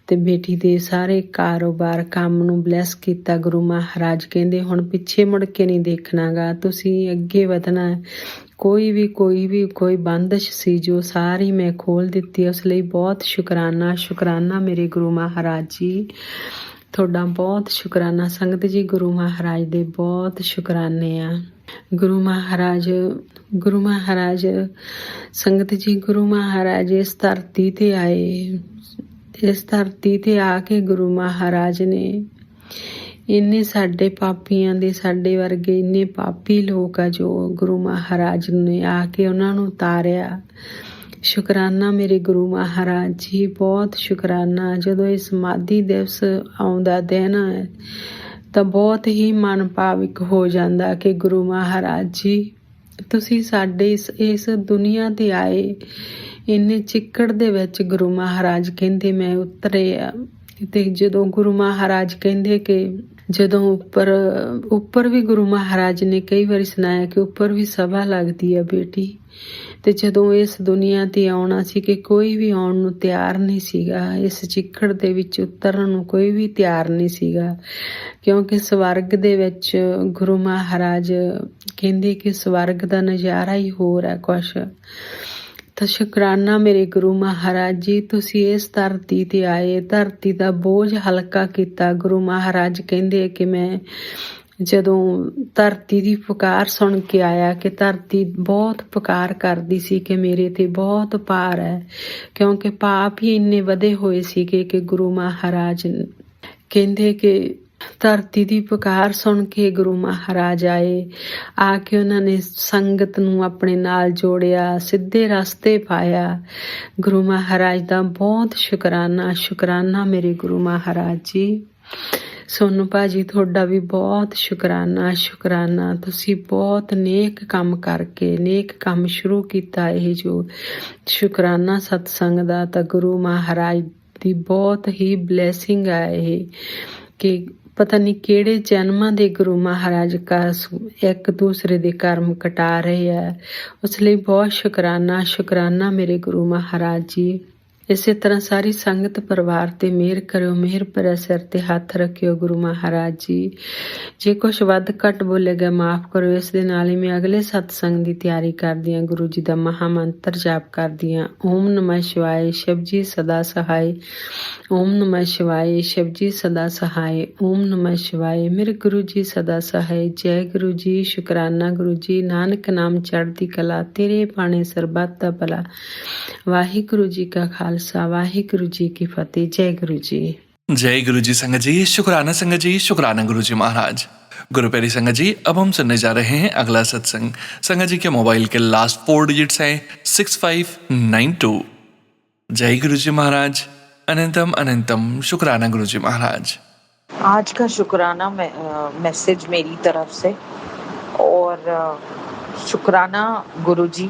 ਤੇ ਬੇਟੀ ਦੇ ਸਾਰੇ ਕਾਰੋਬਾਰ ਕੰਮ ਨੂੰ ਬਲੈਸ ਕੀਤਾ। ਗੁਰੂ ਮਹਾਰਾਜ ਕਹਿੰਦੇ ਹੁਣ ਪਿੱਛੇ ਮੁੜ ਕੇ ਨਹੀਂ ਦੇਖਣਾ ਗਾ, ਤੁਸੀਂ ਅੱਗੇ ਵਧਣਾ। ਕੋਈ ਬੰਦਸ਼ ਸੀ ਜੋ ਸਾਰੀ ਮੈਂ ਖੋਲ ਦਿੱਤੀ। ਉਸ ਲਈ ਬਹੁਤ ਸ਼ੁਕਰਾਨਾ ਮੇਰੇ ਗੁਰੂ ਮਹਾਰਾਜ ਜੀ, ਤੁਹਾਡਾ ਬਹੁਤ ਸ਼ੁਕਰਾਨਾ। ਸੰਗਤ ਜੀ, ਗੁਰੂ ਮਹਾਰਾਜ ਦੇ ਬਹੁਤ ਸ਼ੁਕਰਾਨੇ ਆ। ਗੁਰੂ ਮਹਾਰਾਜ ਸੰਗਤ ਜੀ, ਗੁਰੂ ਮਹਾਰਾਜ ਇਸ ਧਰਤੀ ਤੇ ਆਏ। ਇਸ ਧਰਤੀ ਤੇ ਆ ਕੇ ਗੁਰੂ ਮਹਾਰਾਜ ਨੇ ਇੰਨੇ ਸਾਡੇ ਪਾਪੀਆਂ ਦੇ, ਸਾਡੇ ਵਰਗੇ ਇੰਨੇ ਪਾਪੀ ਲੋਕ ਆ ਜੋ ਗੁਰੂ ਮਹਾਰਾਜ ਨੇ ਆ ਕੇ ਉਹਨਾਂ ਨੂੰ ਉਤਾਰਿਆ। ਸ਼ੁਕਰਾਨਾ ਮੇਰੇ ਗੁਰੂ ਮਹਾਰਾਜ ਜੀ, ਬਹੁਤ ਸ਼ੁਕਰਾਨਾ। ਜਦੋਂ ਇਹ ਸਮਾਧੀ ਦਿਵਸ ਆਉਂਦਾ ਦਿਨ ਤਾਂ ਬਹੁਤ ਹੀ ਮਨ ਭਾਵਿਕ ਹੋ ਜਾਂਦਾ ਕਿ ਗੁਰੂ ਮਹਾਰਾਜ ਜੀ, ਤੁਸੀਂ ਸਾਡੇ ਇਸ ਦੁਨੀਆ ਤੇ ਆਏ। ਇੰਨੇ ਚਿੱਕੜ ਦੇ ਵਿੱਚ ਗੁਰੂ ਮਹਾਰਾਜ ਕਹਿੰਦੇ ਮੈਂ ਉਤਰੇ ਆ। ਤੇ ਜਦੋਂ ਗੁਰੂ ਮਹਾਰਾਜ ਕਹਿੰਦੇ ਕਿ ਜਦੋਂ ਉੱਪਰ ਵੀ ਗੁਰੂ ਮਹਾਰਾਜ ਨੇ ਕਈ ਵਾਰੀ ਸੁਣਾਇਆ ਕਿ ਉੱਪਰ ਵੀ ਸਭਾ ਲੱਗਦੀ ਆ ਬੇਟੀ। ਤੇ ਜਦੋਂ ਇਸ ਦੁਨੀਆ ਤੇ ਆਉਣਾ ਸੀ ਕਿ ਕੋਈ ਵੀ ਆਉਣ ਨੂੰ ਤਿਆਰ ਨਹੀਂ ਸੀਗਾ, ਇਸ ਚਿੱਕੜ ਦੇ ਵਿੱਚ ਉਤਰਨ ਨੂੰ ਕੋਈ ਵੀ ਤਿਆਰ ਨਹੀਂ ਸੀਗਾ, ਕਿਉਂਕਿ ਸਵਰਗ ਦੇ ਵਿੱਚ ਗੁਰੂ ਮਹਾਰਾਜ ਕਹਿੰਦੇ ਕਿ ਸਵਰਗ ਦਾ ਨਜ਼ਾਰਾ ਹੀ ਹੋਰ ਹੈ ਕੁਛ। ਤਾਂ ਸ਼ੁਕਰਾਨਾ ਮੇਰੇ ਗੁਰੂ ਮਹਾਰਾਜ ਜੀ, ਤੁਸੀਂ ਇਸ ਧਰਤੀ ਤੇ ਆਏ, ਧਰਤੀ ਦਾ ਬੋਝ ਹਲਕਾ ਕੀਤਾ। ਗੁਰੂ ਮਹਾਰਾਜ ਕਹਿੰਦੇ ਕਿ ਮੈਂ ਜਦੋਂ ਧਰਤੀ ਦੀ ਪੁਕਾਰ ਸੁਣ ਕੇ ਆਇਆ ਕਿ ਧਰਤੀ ਬਹੁਤ ਪੁਕਾਰ ਕਰਦੀ ਸੀ ਕਿ ਮੇਰੇ ਤੇ ਬਹੁਤ ਭਾਰ ਹੈ, ਕਿਉਂਕਿ ਪਾਪ ਹੀ ਇੰਨੇ ਵਧੇ ਹੋਏ ਸੀਗੇ ਕਿ ਗੁਰੂ ਮਹਾਰਾਜ ਕਹਿੰਦੇ ਕਿ ਧਰਤੀ ਦੀ ਪੁਕਾਰ ਸੁਣ ਕੇ ਗੁਰੂ ਮਹਾਰਾਜ ਆਏ। ਆ ਕੇ ਉਹਨਾਂ ਨੇ ਸੰਗਤ ਨੂੰ ਆਪਣੇ ਨਾਲ ਜੋੜਿਆ, ਸਿੱਧੇ ਰਸਤੇ ਪਾਇਆ। ਗੁਰੂ ਮਹਾਰਾਜ ਦਾ ਬਹੁਤ ਸ਼ੁਕਰਾਨਾ ਮੇਰੇ ਗੁਰੂ ਮਹਾਰਾਜ ਜੀ। ਸੋਨੂੰ ਭਾਜੀ, ਤੁਹਾਡਾ ਵੀ ਬਹੁਤ ਸ਼ੁਕਰਾਨਾ। ਤੁਸੀਂ ਬਹੁਤ ਨੇਕ ਕੰਮ ਕਰਕੇ ਨੇਕ ਕੰਮ ਸ਼ੁਰੂ ਕੀਤਾ। ਇਹ ਜੋ ਸ਼ੁਕਰਾਨਾ ਸਤਸੰਗ ਦਾ, ਤਾਂ ਗੁਰੂ ਮਹਾਰਾਜ ਦੀ ਬਹੁਤ ਹੀ ਬਲੈਸਿੰਗ ਆ ਇਹ, ਕਿ ਪਤਾ ਨਹੀਂ ਕਿਹੜੇ ਜਨਮਾਂ ਦੇ ਗੁਰੂ ਮਹਾਰਾਜ ਇੱਕ ਦੂਸਰੇ ਦੇ ਕਰਮ ਕਟਾ ਰਹੇ ਆ। ਉਸ ਲਈ ਬਹੁਤ ਸ਼ੁਕਰਾਨਾ ਮੇਰੇ ਗੁਰੂ ਮਹਾਰਾਜ ਜੀ। ਇਸੇ ਤਰ੍ਹਾਂ ਸਾਰੀ ਸੰਗਤ ਪਰਿਵਾਰ ਤੇ ਮਿਹਰ ਕਰਿਓ, ਮਿਹਰ ਭਰਿਆ ਸਿਰ ਤੇ ਹੱਥ ਰੱਖਿਓ ਗੁਰੂ ਮਹਾਰਾਜ ਜੀ। ਜੇ ਕੁਛ ਵੱਧ ਘੱਟ ਬੋਲਿਆ ਗਿਆ ਮਾਫ ਕਰੋ। ਇਸ ਦੇ ਨਾਲ ਹੀ ਮੈਂ ਅਗਲੇ ਸਤਸੰਗ ਦੀ ਤਿਆਰੀ ਕਰਦੀ ਹਾਂ। ਗੁਰੂ ਜੀ ਦਾ ਮਹਾ ਮੰਤਰ ਜਾਪ ਕਰਦੀ ਹਾਂ। ਓਮ ਨਮः ਸ਼ਿਵਾਏ, ਸ਼ਿਵ ਜੀ ਸਦਾ ਸਹਾਏ। ਓਮ ਨਮः ਸ਼ਿਵਾਏ, ਸ਼ਿਵ ਜੀ ਸਦਾ ਸਹਾਏ। ਓਮ ਨਮः ਸ਼ਿਵਾਏ, ਮੇਰੇ ਗੁਰੂ ਜੀ ਸਦਾ ਸਹਾਏ। ਜੈ ਗੁਰੂ ਜੀ, ਸ਼ੁਕਰਾਨਾ ਗੁਰੂ ਜੀ। ਨਾਨਕ ਨਾਮ ਚੜ੍ਹਦੀ ਕਲਾ, ਤੇਰੇ ਬਾਣੇ ਸਰਬੱਤ ਦਾ ਭਲਾ। ਵਾਹਿਗੁਰੂ ਜੀ ਕਾ ਖਾਲਸਾ, वाहिगुरु जी की फतेह। जय गुरु जी। जय गुरु जी संगत जी। शुक्राना संगत जी, शुक्राना गुरु जी महाराज। गुरु प्यारी संगत जी, अब हम सुनने जा रहे हैं अगला सत्संग। संगत जी के मोबाइल के लास्ट 4 डिजिट्स हैं 6592। जय गुरु जी महाराज। अनंतम शुक्राना गुरु जी महाराज। आज का शुक्राना मैसेज मेरी तरफ से, और शुक्राना गुरु जी,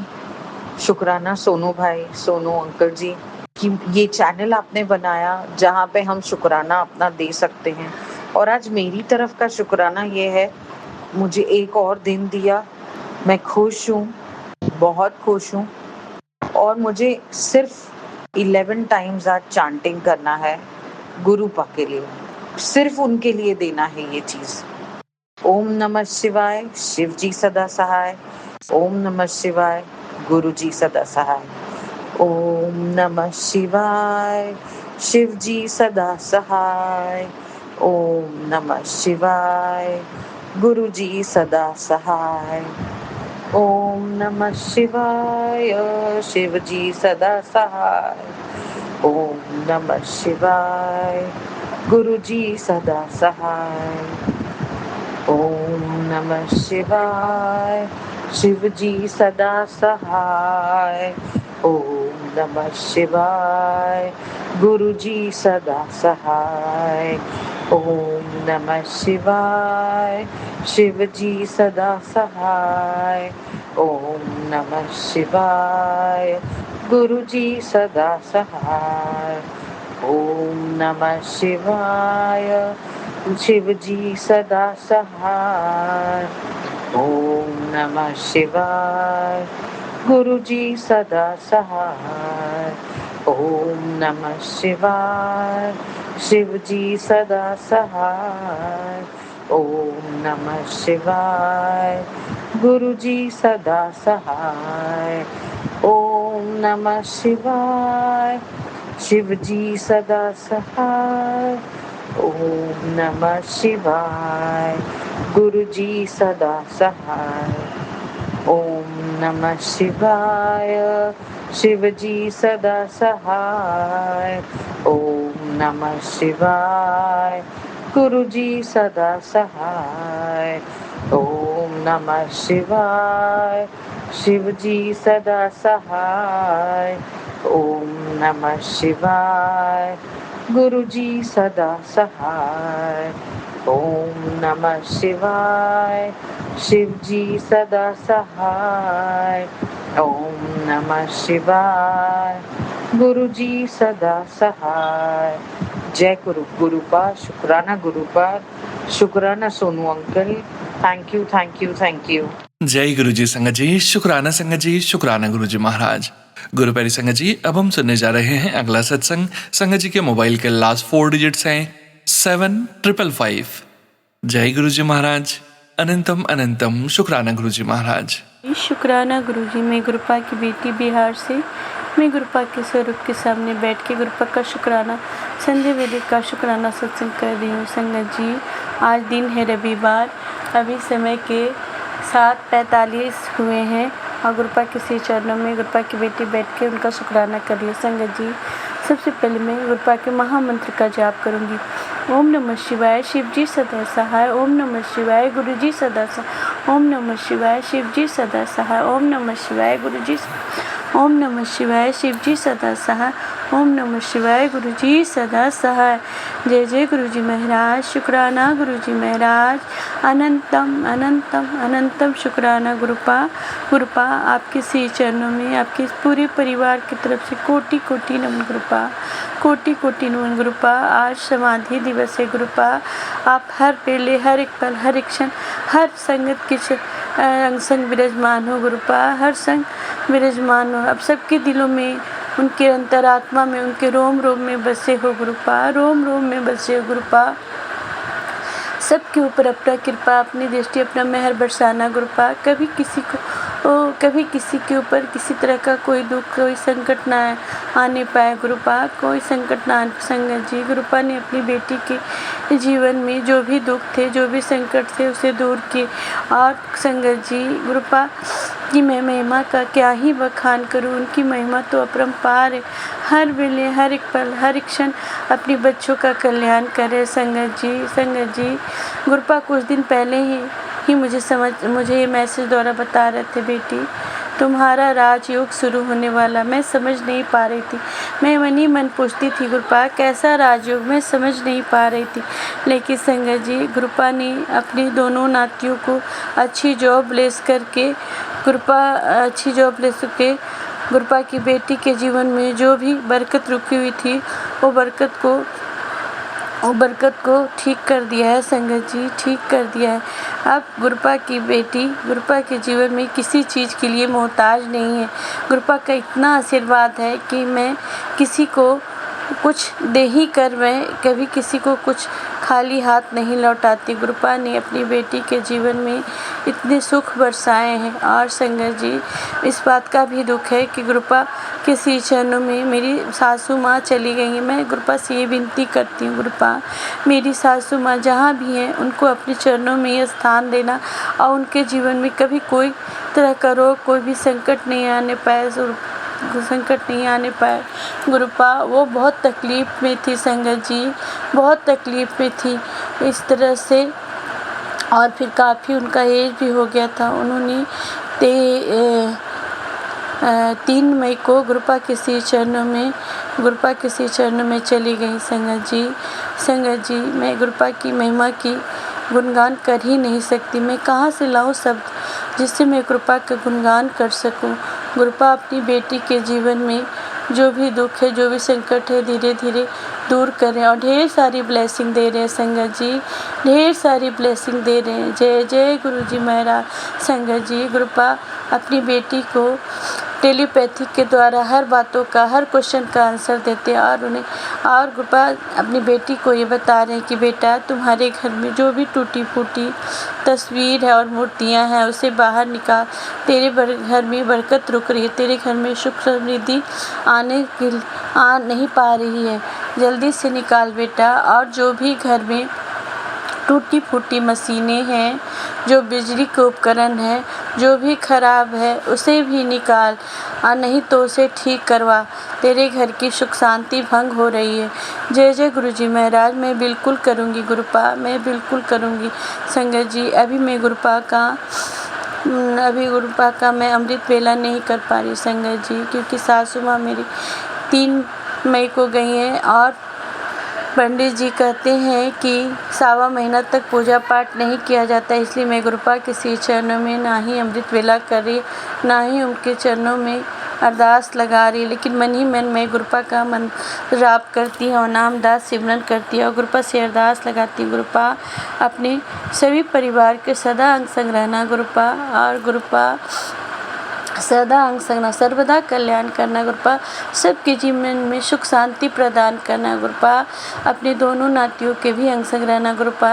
शुक्राना सोनू भाई, सोनू अंकल जी कि ये चैनल आपने बनाया जहाँ पे हम शुक्राना अपना दे सकते हैं। और आज मेरी तरफ का शुक्राना ये है, मुझे एक और दिन दिया। मैं खुश हूँ, बहुत खुश हूँ। और मुझे सिर्फ 11 टाइम्स आज चांटिंग करना है गुरु पा के लिए, सिर्फ उनके लिए देना है ये चीज़। ओम नमः शिवाय, शिव जी सदा सहाय। ओम नमः शिवाय, गुरु जी सदा सहाय। ओम नमः शिवाय, शिव जी सदा सहाय। ओम नमः शिवाय, गुरु जी सदा सहाय। ओम नमः शिवाय, शिव जी सदा सहाय। ओम नमः शिवाय, गुरु जी सदा सहाय। ओम नमः शिवाय, शिव जी सदा सहाय। ओम नमः शिवाय, गुरु जी सदा सहाय। ओम नमः शिवाय, शिव जी सदा सहाय। ओम नमः शिवाय, गुरु जी सदा सहाय। ओम नमः शिवाय, शिव जी सदा सहाय। ओम नमः शिवाय, गुरु जी सदा सहाय। ओम नमः शिवाय, शिव जी सदा सहाय। ओम नमः शिवाय। गुरु जी सदा सहाय। ओम नमः शिवाय। शिव जी सदा सहाय। ओम नमः शिवाय। गुरु जी सदा सहाय। ओम नमः शिवाय। शिव जी सदा सहाय। ओम नमः शिवाय। गुरु जी सदा सहाय। ओम नमः शिवाय। शिव जी सदा सहाय। ओम नमः शिवाय। गुरु जी सदा सहाय। ओम नमः शिवाय। शिव जी सदा सहाय। ओम नमः शिवाय। गुरु जी सदा सहाय। जय गुरु। गुरुपाद शुक्राना गुरुपाद, शुक्राना Sonu uncle. Thank you thank you thank you. जय गुरु जी संगत जी, शुक्राना संगत जी, शुक्राना गुरु जी महाराज। गुरु प्यारी संगत जी, अब हम सुनने जा रहे हैं अगला सत्संग। संगत जी के मोबाइल के लास्ट 4 डिजिट्स हैं 7555। जय गुरु जी महाराज। अनंतम अनंतम शुक्राना गुरु जी महाराज। शुक्राना गुरुजी। मैं गुरुपा की बेटी बिहार से, मैं गुरुपा के स्वरूप के सामने बैठ के गुरुपा का शुक्राना, संध्या वेले का शुक्राना सत्संग कर रही हूँ। संगत जी, आज दिन है रविवार, अभी समय के 7:45 हुए हैं और गुरुपा के श्री चरणों में गुरुपा की बेटी बैठ के उनका शुक्राना कर रही है। संगत जी, सबसे पहले मैं गुरुपा के महामंत्र का जाप करूँगी। ओम नमः शिवाय। शिव जी सदा सहाय। ओम नमः शिवाय। गुरु जी सदा सहाय। ओम नमः शिवाय। शिव जी सदा सहाय। ओम नमः शिवाय। गुरु जी। ओम नमः शिवाय। शिव जी सदा सहाय। ओम नमः शिवाय। गुरु जी सदा सहाय। जय जय गुरु जी महाराज। शुक्राना गुरु जी महाराज। अनंतम अनंतम अनंतम शुक्राना गुरुपा। गुरुपा, आपके श्री चरणों में आपके पूरे परिवार की तरफ से कोटि कोटि नमन गुरुपा, कोटि कोटि नमन गुरुपा। आज समाधि दिवस है गुरुपा। आप हर वेले, हर एक पल, हर एक क्षण, हर संगत के अंग संग विराजमान हो गुरुपा, हर संग विराजमान हो। अब सबके दिलों में, उनके अंतरात्मा में, उनके रोम रोम में बसे हो गुरुपा, रोम रोम में बसे हो गुरुपा। सबके ऊपर अपना कृपा, अपनी दृष्टि, अपना मेहर बरसाना गुरुपा। कभी किसी के ऊपर किसी तरह का कोई दुख, कोई संकट ना आने पाए गुरुपा, कोई संकट ना आने। संगत जी, गुरुपा ने अपनी बेटी के जीवन में जो भी दुख थे, जो भी संकट थे, उसे दूर किए। और संगत जी, गुरुपा की मैं महिमा का क्या ही बखान करूं, उनकी महिमा तो अपरंपार है। हर वेले, हर एक पल, हर एक क्षण अपने बच्चों का कल्याण करे। संगत जी, गुरुपा कुछ दिन पहले ही मुझे ये मैसेज द्वारा बता रहे थे, बेटी तुम्हारा राजयोग शुरू होने वाला। मैं समझ नहीं पा रही थी, मैं मन ही मन पूछती थी गुरुपा कैसा राजयोग, मैं समझ नहीं पा रही थी। लेकिन संगत जी, गुरुपा ने अपनी दोनों नातियों को अच्छी जॉब लेस करके, गुरुपा की बेटी के जीवन में जो भी बरकत रुकी हुई थी, वो बरकत को ठीक कर दिया है। संगत जी, ठीक कर दिया है। अब गुरुपा की बेटी गुरुपा के जीवन में किसी चीज़ के लिए मोहताज नहीं है। गुरुपा का इतना आशीर्वाद है कि मैं किसी को कुछ दे ही कर, मैं कभी किसी को कुछ खाली हाथ नहीं लौटाती। गुरुपा ने अपनी बेटी के जीवन में इतने सुख बरसाए हैं। और संगत जी, इस बात का भी दुख है कि गुरुपा के श्री चरणों में मेरी सासू माँ चली गई हैं। मैं गुरुपा से ये विनती करती हूँ, गुरुपा मेरी सासू माँ जहाँ भी हैं, उनको अपने चरणों में ये स्थान देना और उनके जीवन में कभी कोई तरह का रोग, कोई भी संकट नहीं आने पाए गुरुपा। वो बहुत तकलीफ़ में थी संगत जी, बहुत तकलीफ़ में थी इस तरह से। और फिर काफ़ी उनका एज भी हो गया था। उन्होंने 3 मई को गुरुपा के श्री चरणों में चली गई। संगत जी, मैं गुरुपा की महिमा की गुणगान कर ही नहीं सकती। मैं कहाँ से लाऊं शब्द जिससे मैं गुरुपा का गुणगान कर सकूं। गुरुपा अपनी बेटी के जीवन में जो भी दुख है, जो भी संकट है, धीरे धीरे दूर करें और ढेर सारी ब्लेसिंग दे रहे हैं संगत जी, ढेर सारी ब्लेसिंग दे रहे हैं। जय जय गुरु जी महाराज। संगत जी, गुरुपा अपनी बेटी को टेलीपैथी के द्वारा हर बातों का, हर क्वेश्चन का आंसर देते हैं और उन्हें और गुरुपा अपनी बेटी को ये बता रहे हैं कि बेटा तुम्हारे घर में जो भी टूटी फूटी तस्वीर है और मूर्तियां हैं उसे बाहर निकाल। तेरे घर में बरकत रुक रही है, तेरे घर में सुख समृद्धि आ नहीं पा रही है, जल्दी से निकाल बेटा। और जो भी घर में टूटी फूटी मशीनें हैं, जो बिजली के उपकरण हैं, जो भी खराब है उसे भी निकाल और नहीं तो उसे ठीक करवा। तेरे घर की सुख शांति भंग हो रही है। जय जय गुरुजी महाराज। मैं बिल्कुल करूँगी गुरुपा, मैं बिल्कुल करूँगी संगत जी। अभी गुरुपा का मैं अमृत वेला नहीं कर पा रही संगत जी, क्योंकि सासू माँ मेरी 3 मई को गई हैं और पंडित जी कहते हैं कि 1.25 महीना तक पूजा पाठ नहीं किया जाता, इसलिए मैं गुरुपा के श्री चरणों में ना ही अमृत वेला कर रही, ना ही उनके चरणों में अरदास लगा रही, लेकिन मन ही मन में गुरुपा का मंत्र जाप करती है और नामदास सिमरन करती है और गुरुपा से अरदास लगाती है। गुरुपा अपने सभी परिवार के सदा अंग संग रहना गुरुपा, और गुरुपा सदा अंग संगना सर्वदा कल्याण करना गुरुपा, सबके जीवन में सुख शांति प्रदान करना गुरुपा। अपने दोनों नातियों के भी अंग संग रहना गुरुपा।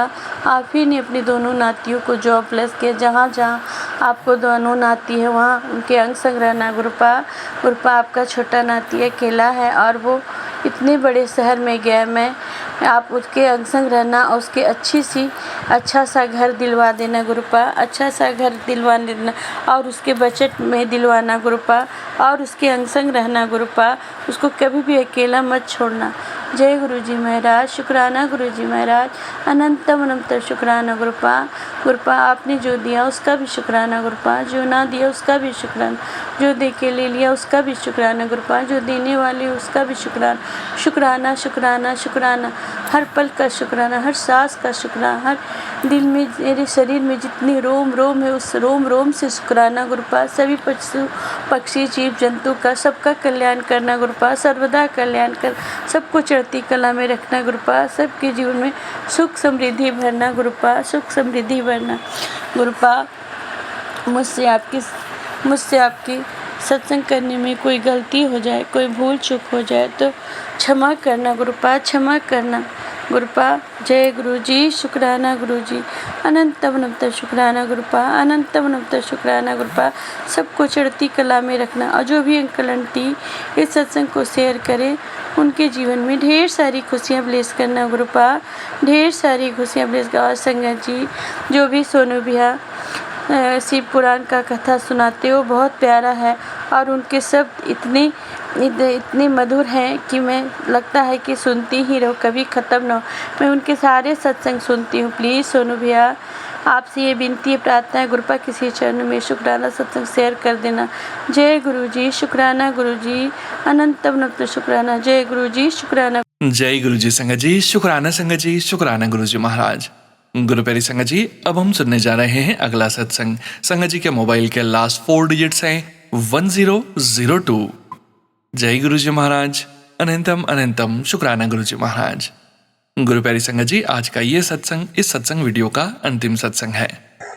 आप ही ने अपने दोनों नातियों को जॉबलेस किया, जहाँ जहाँ आपको दोनों नाती है वहाँ उनके अंग संग रहना गुरुपा। गुरुपा आपका छोटा नाती अकेला है और वो इतने बड़े शहर में गया, मैं आप उसके अंग संग रहना और उसके अच्छा सा घर दिलवा देना गुरुपा, अच्छा सा घर दिलवा देना और उसके बजट में दिलवाना गुरुपा, और उसके अंग संग रहना गुरुपा, उसको कभी भी अकेला मत छोड़ना। जय गुरुजी महाराज। शुक्राना गुरुजी महाराज, अनंतम अनंत शुक्राना गुरुपा। गुरुपा आपने जो दिया उसका भी शुक्राना गुरुपा, जो ना दिया उसका भी शुक्राना, जो दे के ले लिया उसका भी शुक्राना गुरुपा, जो देने वाले उसका भी शुक्राना। शुक्राना शुक्राना शुक्राना, हर पल का शुक्राना, हर सांस का शुक्राना, हर दिल में मेरे शरीर में जितनी रोम रोम है उस रोम रोम से शुक्राना गुरुपा। सभी पशु पक्षी जीव जंतु का सबका कल्याण करना गुरुपा, सर्वदा कल्याण कर, सबको चढ़ती कला में रखना गुरुपा, सबके जीवन में सुख समृद्धि भरना गुरुपा, सुख समृद्धि भरना गुरुपा। मुझसे आपकी सत्संग करने में कोई गलती हो जाए, कोई भूल चूक हो जाए तो क्षमा करना गुरुपा, क्षमा करना गुरुपा। जय गुरुजी। शुक्राना गुरुजी, अनंत अनंत शुक्राना गुरुपा, अनंत अनंत शुक्राना गुरुपा। सबको चढ़ती कला में रखना, और जो भी अंकल आंटी इस सत्संग को शेयर करें उनके जीवन में ढेर सारी खुशियाँ ब्लेस करना गुरुपा, ढेर सारी खुशियाँ ब्लेस कर। और संगत जी जो भी सोनू भैया शिव पुराण का कथा सुनाते हो बहुत प्यारा है, और उनके शब्द इतने मधुर हैं कि मैं लगता है कि सुनती ही रहो, कभी ख़त्म ना हो। मैं उनके सारे सत्संग सुनती हूँ। प्लीज़ सोनू भैया आपसे ये विनती है, प्रार्थना है, गुरुपा किसी चरण में शुक्राना सत्संग शेयर कर देना। जय गुरुजी। शुक्राना गुरुजी, अनंत अनंत शुक्राना। जय गुरुजी। शुक्राना। जय गुरुजी संगत जी। शुक्राना संगत जी, शुक्राना गुरुजी महाराज। गुरु प्यारी संगत जी, अब हम सुनने जा रहे हैं अगला सत्संग। संगत जी के मोबाइल के लास्ट 4 डिजिट्स हैं 1002। जय गुरुजी महाराज, अनंतम अनंतम शुक्राना गुरुजी महाराज। गुरु प्यारी संगत जी, आज का ये सत्संग इस सत्संग वीडियो का अंतिम सत्संग है।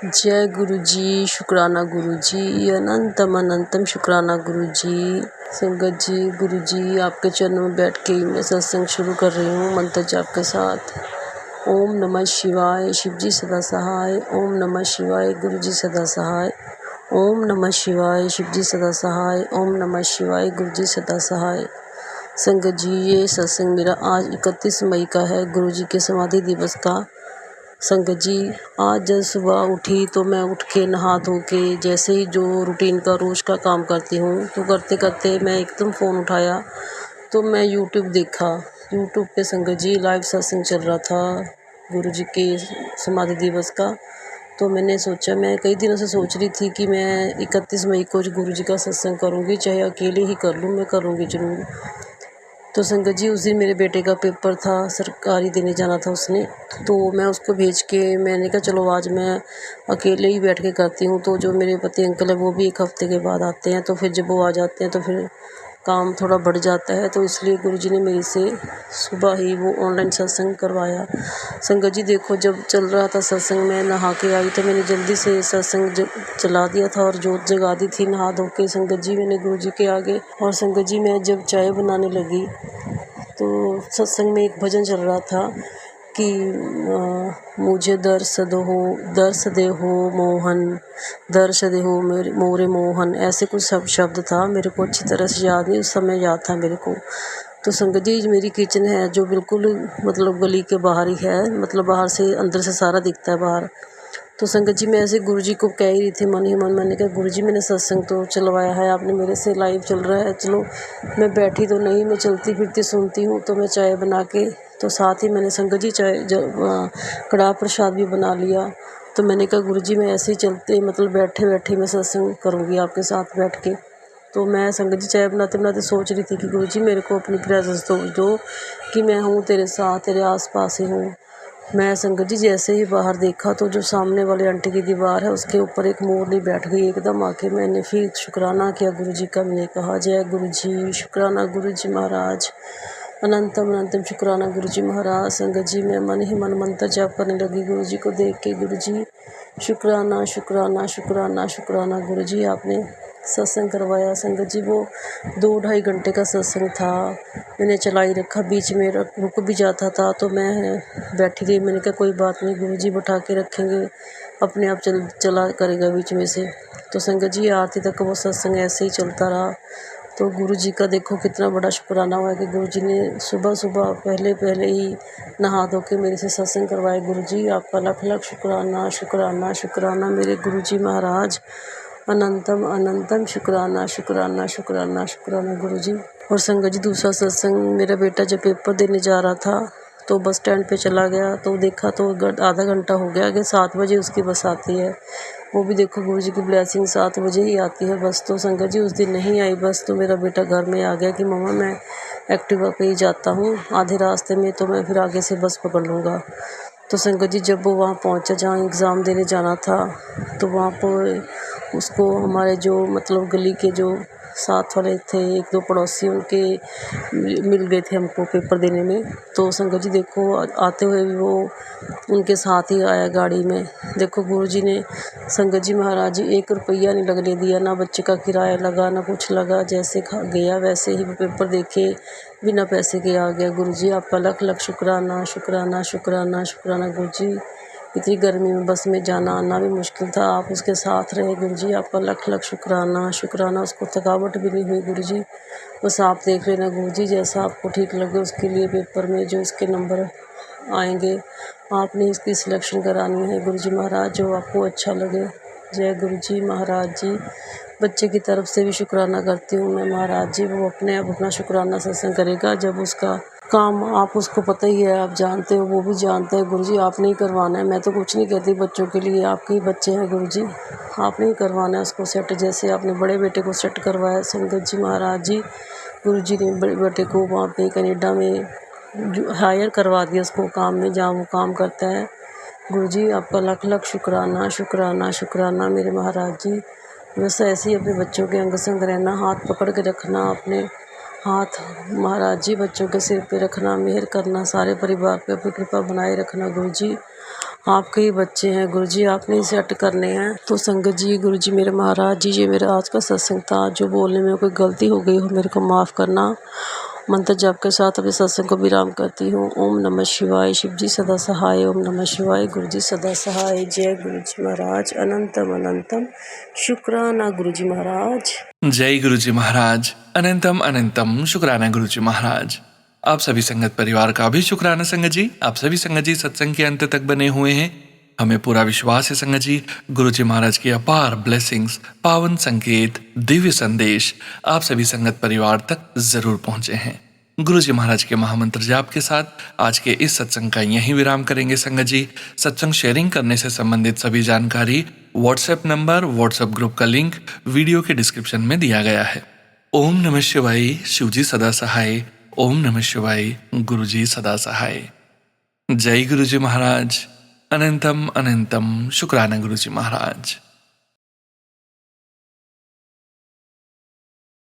जय गुरुजी। शुक्राना गुरुजी, अनंतम अनंतम शुक्राना गुरुजी। संगत जी, गुरुजी आपके चरणों में बैठ के मैं सत्संग शुरू कर रही हूँ मंत्र जाप के साथ। ओम नमः शिवाय, शिवजी सदा सहाय। ओम नमः शिवाय, गुरुजी सदा सहाय। ओम नमः शिवाय, शिवजी सदा सहाय। ओम नमः शिवाय, गुरुजी सदा सहाय। संगत जी, ये सत्संग मेरा आज 31 मई का है, गुरुजी के समाधि दिवस का। संगत जी, आज जब सुबह उठी तो मैं उठ के नहा धो के जैसे ही जो रूटीन का रोज़ का काम करती हूँ, तो करते करते मैं एकदम फ़ोन उठाया तो मैं यूट्यूब देखा। यूट्यूब पे संगत जी लाइव सत्संग चल रहा था गुरुजी के समाधि दिवस का। तो मैंने सोचा, मैं कई दिनों से सोच रही थी कि मैं 31 मई को गुरुजी का सत्संग करूँगी, चाहे अकेले ही कर लूँ, मैं करूँगी ज़रूर। तो संगत जी, उस दिन मेरे बेटे का पेपर था, सरकारी देने जाना था उसने, तो मैं उसको भेज के मैंने कहा चलो आज मैं अकेले ही बैठ के करती हूँ। तो जो मेरे पति अंकल है वो भी 1 हफ्ते के बाद आते हैं, तो फिर जब वो आ जाते हैं तो फिर काम थोड़ा बढ़ जाता है, तो इसलिए गुरुजी ने मेरे से सुबह ही वो ऑनलाइन सत्संग करवाया। संगत जी देखो, जब चल रहा था सत्संग, मैं नहा के आई तो मैंने जल्दी से सत्संग चला दिया था और जोत जगा दी थी नहा धो के संगत जी मैंने गुरुजी के आगे। और संगत जी मैं जब चाय बनाने लगी तो सत्संग में एक भजन चल रहा था कि मुझे दर्श दे हो मोहन, दर्श दे हो मोरे मोहन, ऐसे कुछ सब शब्द था। मेरे को अच्छी तरह से याद नहीं, उस समय याद था मेरे को। तो संगत जी मेरी किचन है जो बिल्कुल मतलब गली के बाहर ही है, मतलब बाहर से अंदर से सारा दिखता है बाहर। तो संगत जी मैं ऐसे गुरुजी को कह ही रही थी मन ही मन, मैंने कहा गुरुजी मैंने सत्संग तो चलवाया है आपने मेरे से, लाइव चल रहा है, चलो मैं बैठी तो नहीं, मैं चलती फिरती सुनती हूँ। तो मैं चाय बना के तो साथ ही मैंने संगत जी कड़ाह प्रसाद भी बना लिया। तो मैंने कहा गुरुजी मैं ऐसे ही चलते मतलब बैठे बैठे मैं सत्संग करूँगी आपके साथ बैठ के। तो मैं संगत जी चाय बनाते बनाते सोच रही थी कि गुरुजी मेरे को अपनी प्रेजेंस दो कि मैं हूँ तेरे साथ, तेरे आस पास ही हूँ। मैं संगत जी जैसे ही बाहर देखा तो जो सामने वाले आंटी की दीवार है उसके ऊपर एक मोरनी बैठ गई एकदम आके। मैंने फिर शुक्राना किया गुरुजी का, मैंने कहा जय गुरुजी, शुक्राना गुरुजी महाराज, अनंतम अनंतम शुक्राना गुरुजी महाराज। संगत जी मैं मन ही मन मंत्र जाप करने लगी गुरुजी को देख के। गुरुजी शुक्राना शुक्राना शुक्राना शुक्राना गुरुजी आपने सत्संग करवाया। संगत जी वो 2-2.5 घंटे का सत्संग था, मैंने चला ही रखा, बीच में रुक भी जाता था तो मैं बैठी रही। मैंने कहा कोई बात नहीं गुरुजी बैठा के रखेंगे, अपने आप चला करेगा बीच में से। तो संगत जी आरती तक वो सत्संग ऐसे ही चलता रहा। तो गुरुजी का देखो कितना बड़ा शुक्राना हुआ कि गुरुजी ने सुबह सुबह पहले ही नहा धो के मेरे से सत्संग करवाए। गुरुजी आपका लख लख शुक्राना शुक्राना शुक्राना मेरे गुरुजी महाराज, अनंतम अनंतम शुक्राना शुक्राना शुक्राना शुक्राना गुरुजी। और संगत जी दूसरा सत्संग मेरा बेटा जब पेपर देने जा रहा था तो बस स्टैंड पे चला गया तो देखा तो आधा घंटा हो गया कि 7 बजे उसकी बस आती है। वो भी देखो गुरुजी की ब्लेसिंग 7 बजे ही आती है बस। तो संगत जी उस दिन नहीं आई बस, तो मेरा बेटा घर में आ गया कि मम्मा मैं एक्टिवा पे ही जाता हूँ, आधे रास्ते में तो मैं फिर आगे से बस पकड़ लूँगा। तो संगत जी जब वो वहाँ पहुँचा जहाँ एग्ज़ाम देने जाना था तो वहाँ पर उसको हमारे जो मतलब गली के जो साथ वाले थे 1-2 पड़ोसी उनके मिल गए थे हमको पेपर देने में। तो संगत जी देखो आते हुए भी वो उनके साथ ही आया गाड़ी में। देखो गुरुजी ने संगत जी महाराज जी 1 रुपया नहीं लगने दिया, ना बच्चे का किराया लगा ना कुछ लगा, जैसे गया वैसे ही वो पेपर देके बिना पैसे के आ गया। गुरुजी आपका लख लख शुक्राना शुक्राना शुक्राना शुक्राना गुरुजी। इतनी गर्मी में बस में जाना आना भी मुश्किल था, आप उसके साथ रहे गुरुजी, आपका लख लख शुक्राना शुक्राना। उसको थकावट भी नहीं हुई गुरुजी, बस आप देख लेना गुरुजी जैसा आपको ठीक लगे उसके लिए पेपर में जो इसके नंबर आएंगे आपने इसकी सिलेक्शन करानी है गुरुजी महाराज, जो आपको अच्छा लगे। जय गुरुजी महाराज जी। बच्चे की तरफ से भी शुक्राना करती हूँ मैं महाराज जी, वो अपने आप अपना शुक्राना सत्संग करेगा जब उसका काम आप उसको पता ही है, आप जानते हो वो भी जानता है गुरुजी, आपने ही करवाना है। मैं तो कुछ नहीं कहती बच्चों के लिए, आपके ही बच्चे हैं गुरुजी, आपने ही करवाना है उसको सेट, जैसे आपने बड़े बेटे को सेट करवाया संगत जी महाराज जी। गुरुजी ने बड़े बेटे को वहाँ पे कनाडा में हायर करवा दिया उसको काम में जहाँ वो काम करता है। गुरुजी आपका लख लख शुक्राना शुक्राना शुक्राना मेरे महाराज जी। बस ऐसे ही अपने बच्चों के अंग संग रहना, हाथ पकड़ के रखना, अपने हाथ महाराज जी बच्चों के सिर पे रखना, मेहर करना, सारे परिवार पे अपनी कृपा बनाए रखना गुरुजी। आपके ही बच्चे हैं गुरुजी, आपने ही सेट करने हैं। तो संगत जी गुरुजी मेरे महाराज जी, ये मेरा आज का सत्संग था, जो बोलने में कोई गलती हो गई हो मेरे को माफ़ करना। मंत्र जाप के साथ अपने सत्संग को विराम करती हूँ। ओम नमः शिवाय, शिव जी सदा सहाय। ओम नमः शिवाय, गुरु जी सदा सहाय। जय गुरु जी महाराज, अनंतम अनंतम शुक्राना गुरु जी महाराज। जय गुरु जी महाराज, अनंतम अनंतम शुक्राना गुरु जी महाराज। आप सभी संगत परिवार का भी शुक्राना संगत जी। आप सभी संगत जी सत्संग के अंत तक बने हुए हैं। हमें पूरा विश्वास है संगत जी, गुरु जी महाराज की अपार ब्लेसिंग्स, पावन संकेत, दिव्य संदेश आप सभी संगत परिवार तक जरूर पहुंचे हैं। गुरु जी महाराज के महामंत्र जाप के साथ आज के इस सत्संग का यहीं विराम करेंगे संगत जी। सत्संग शेयरिंग करने से संबंधित सभी जानकारी, व्हाट्सएप नंबर, व्हाट्सएप ग्रुप का लिंक वीडियो के डिस्क्रिप्शन में दिया गया है। ओम नमः शिवाय, शिव जी सदा सहाय। ओम नमः शिवाय, गुरु जी सदा सहाय। जय गुरु जी महाराज, अनंतम अनंतम शुक्राना गुरु जी महाराज।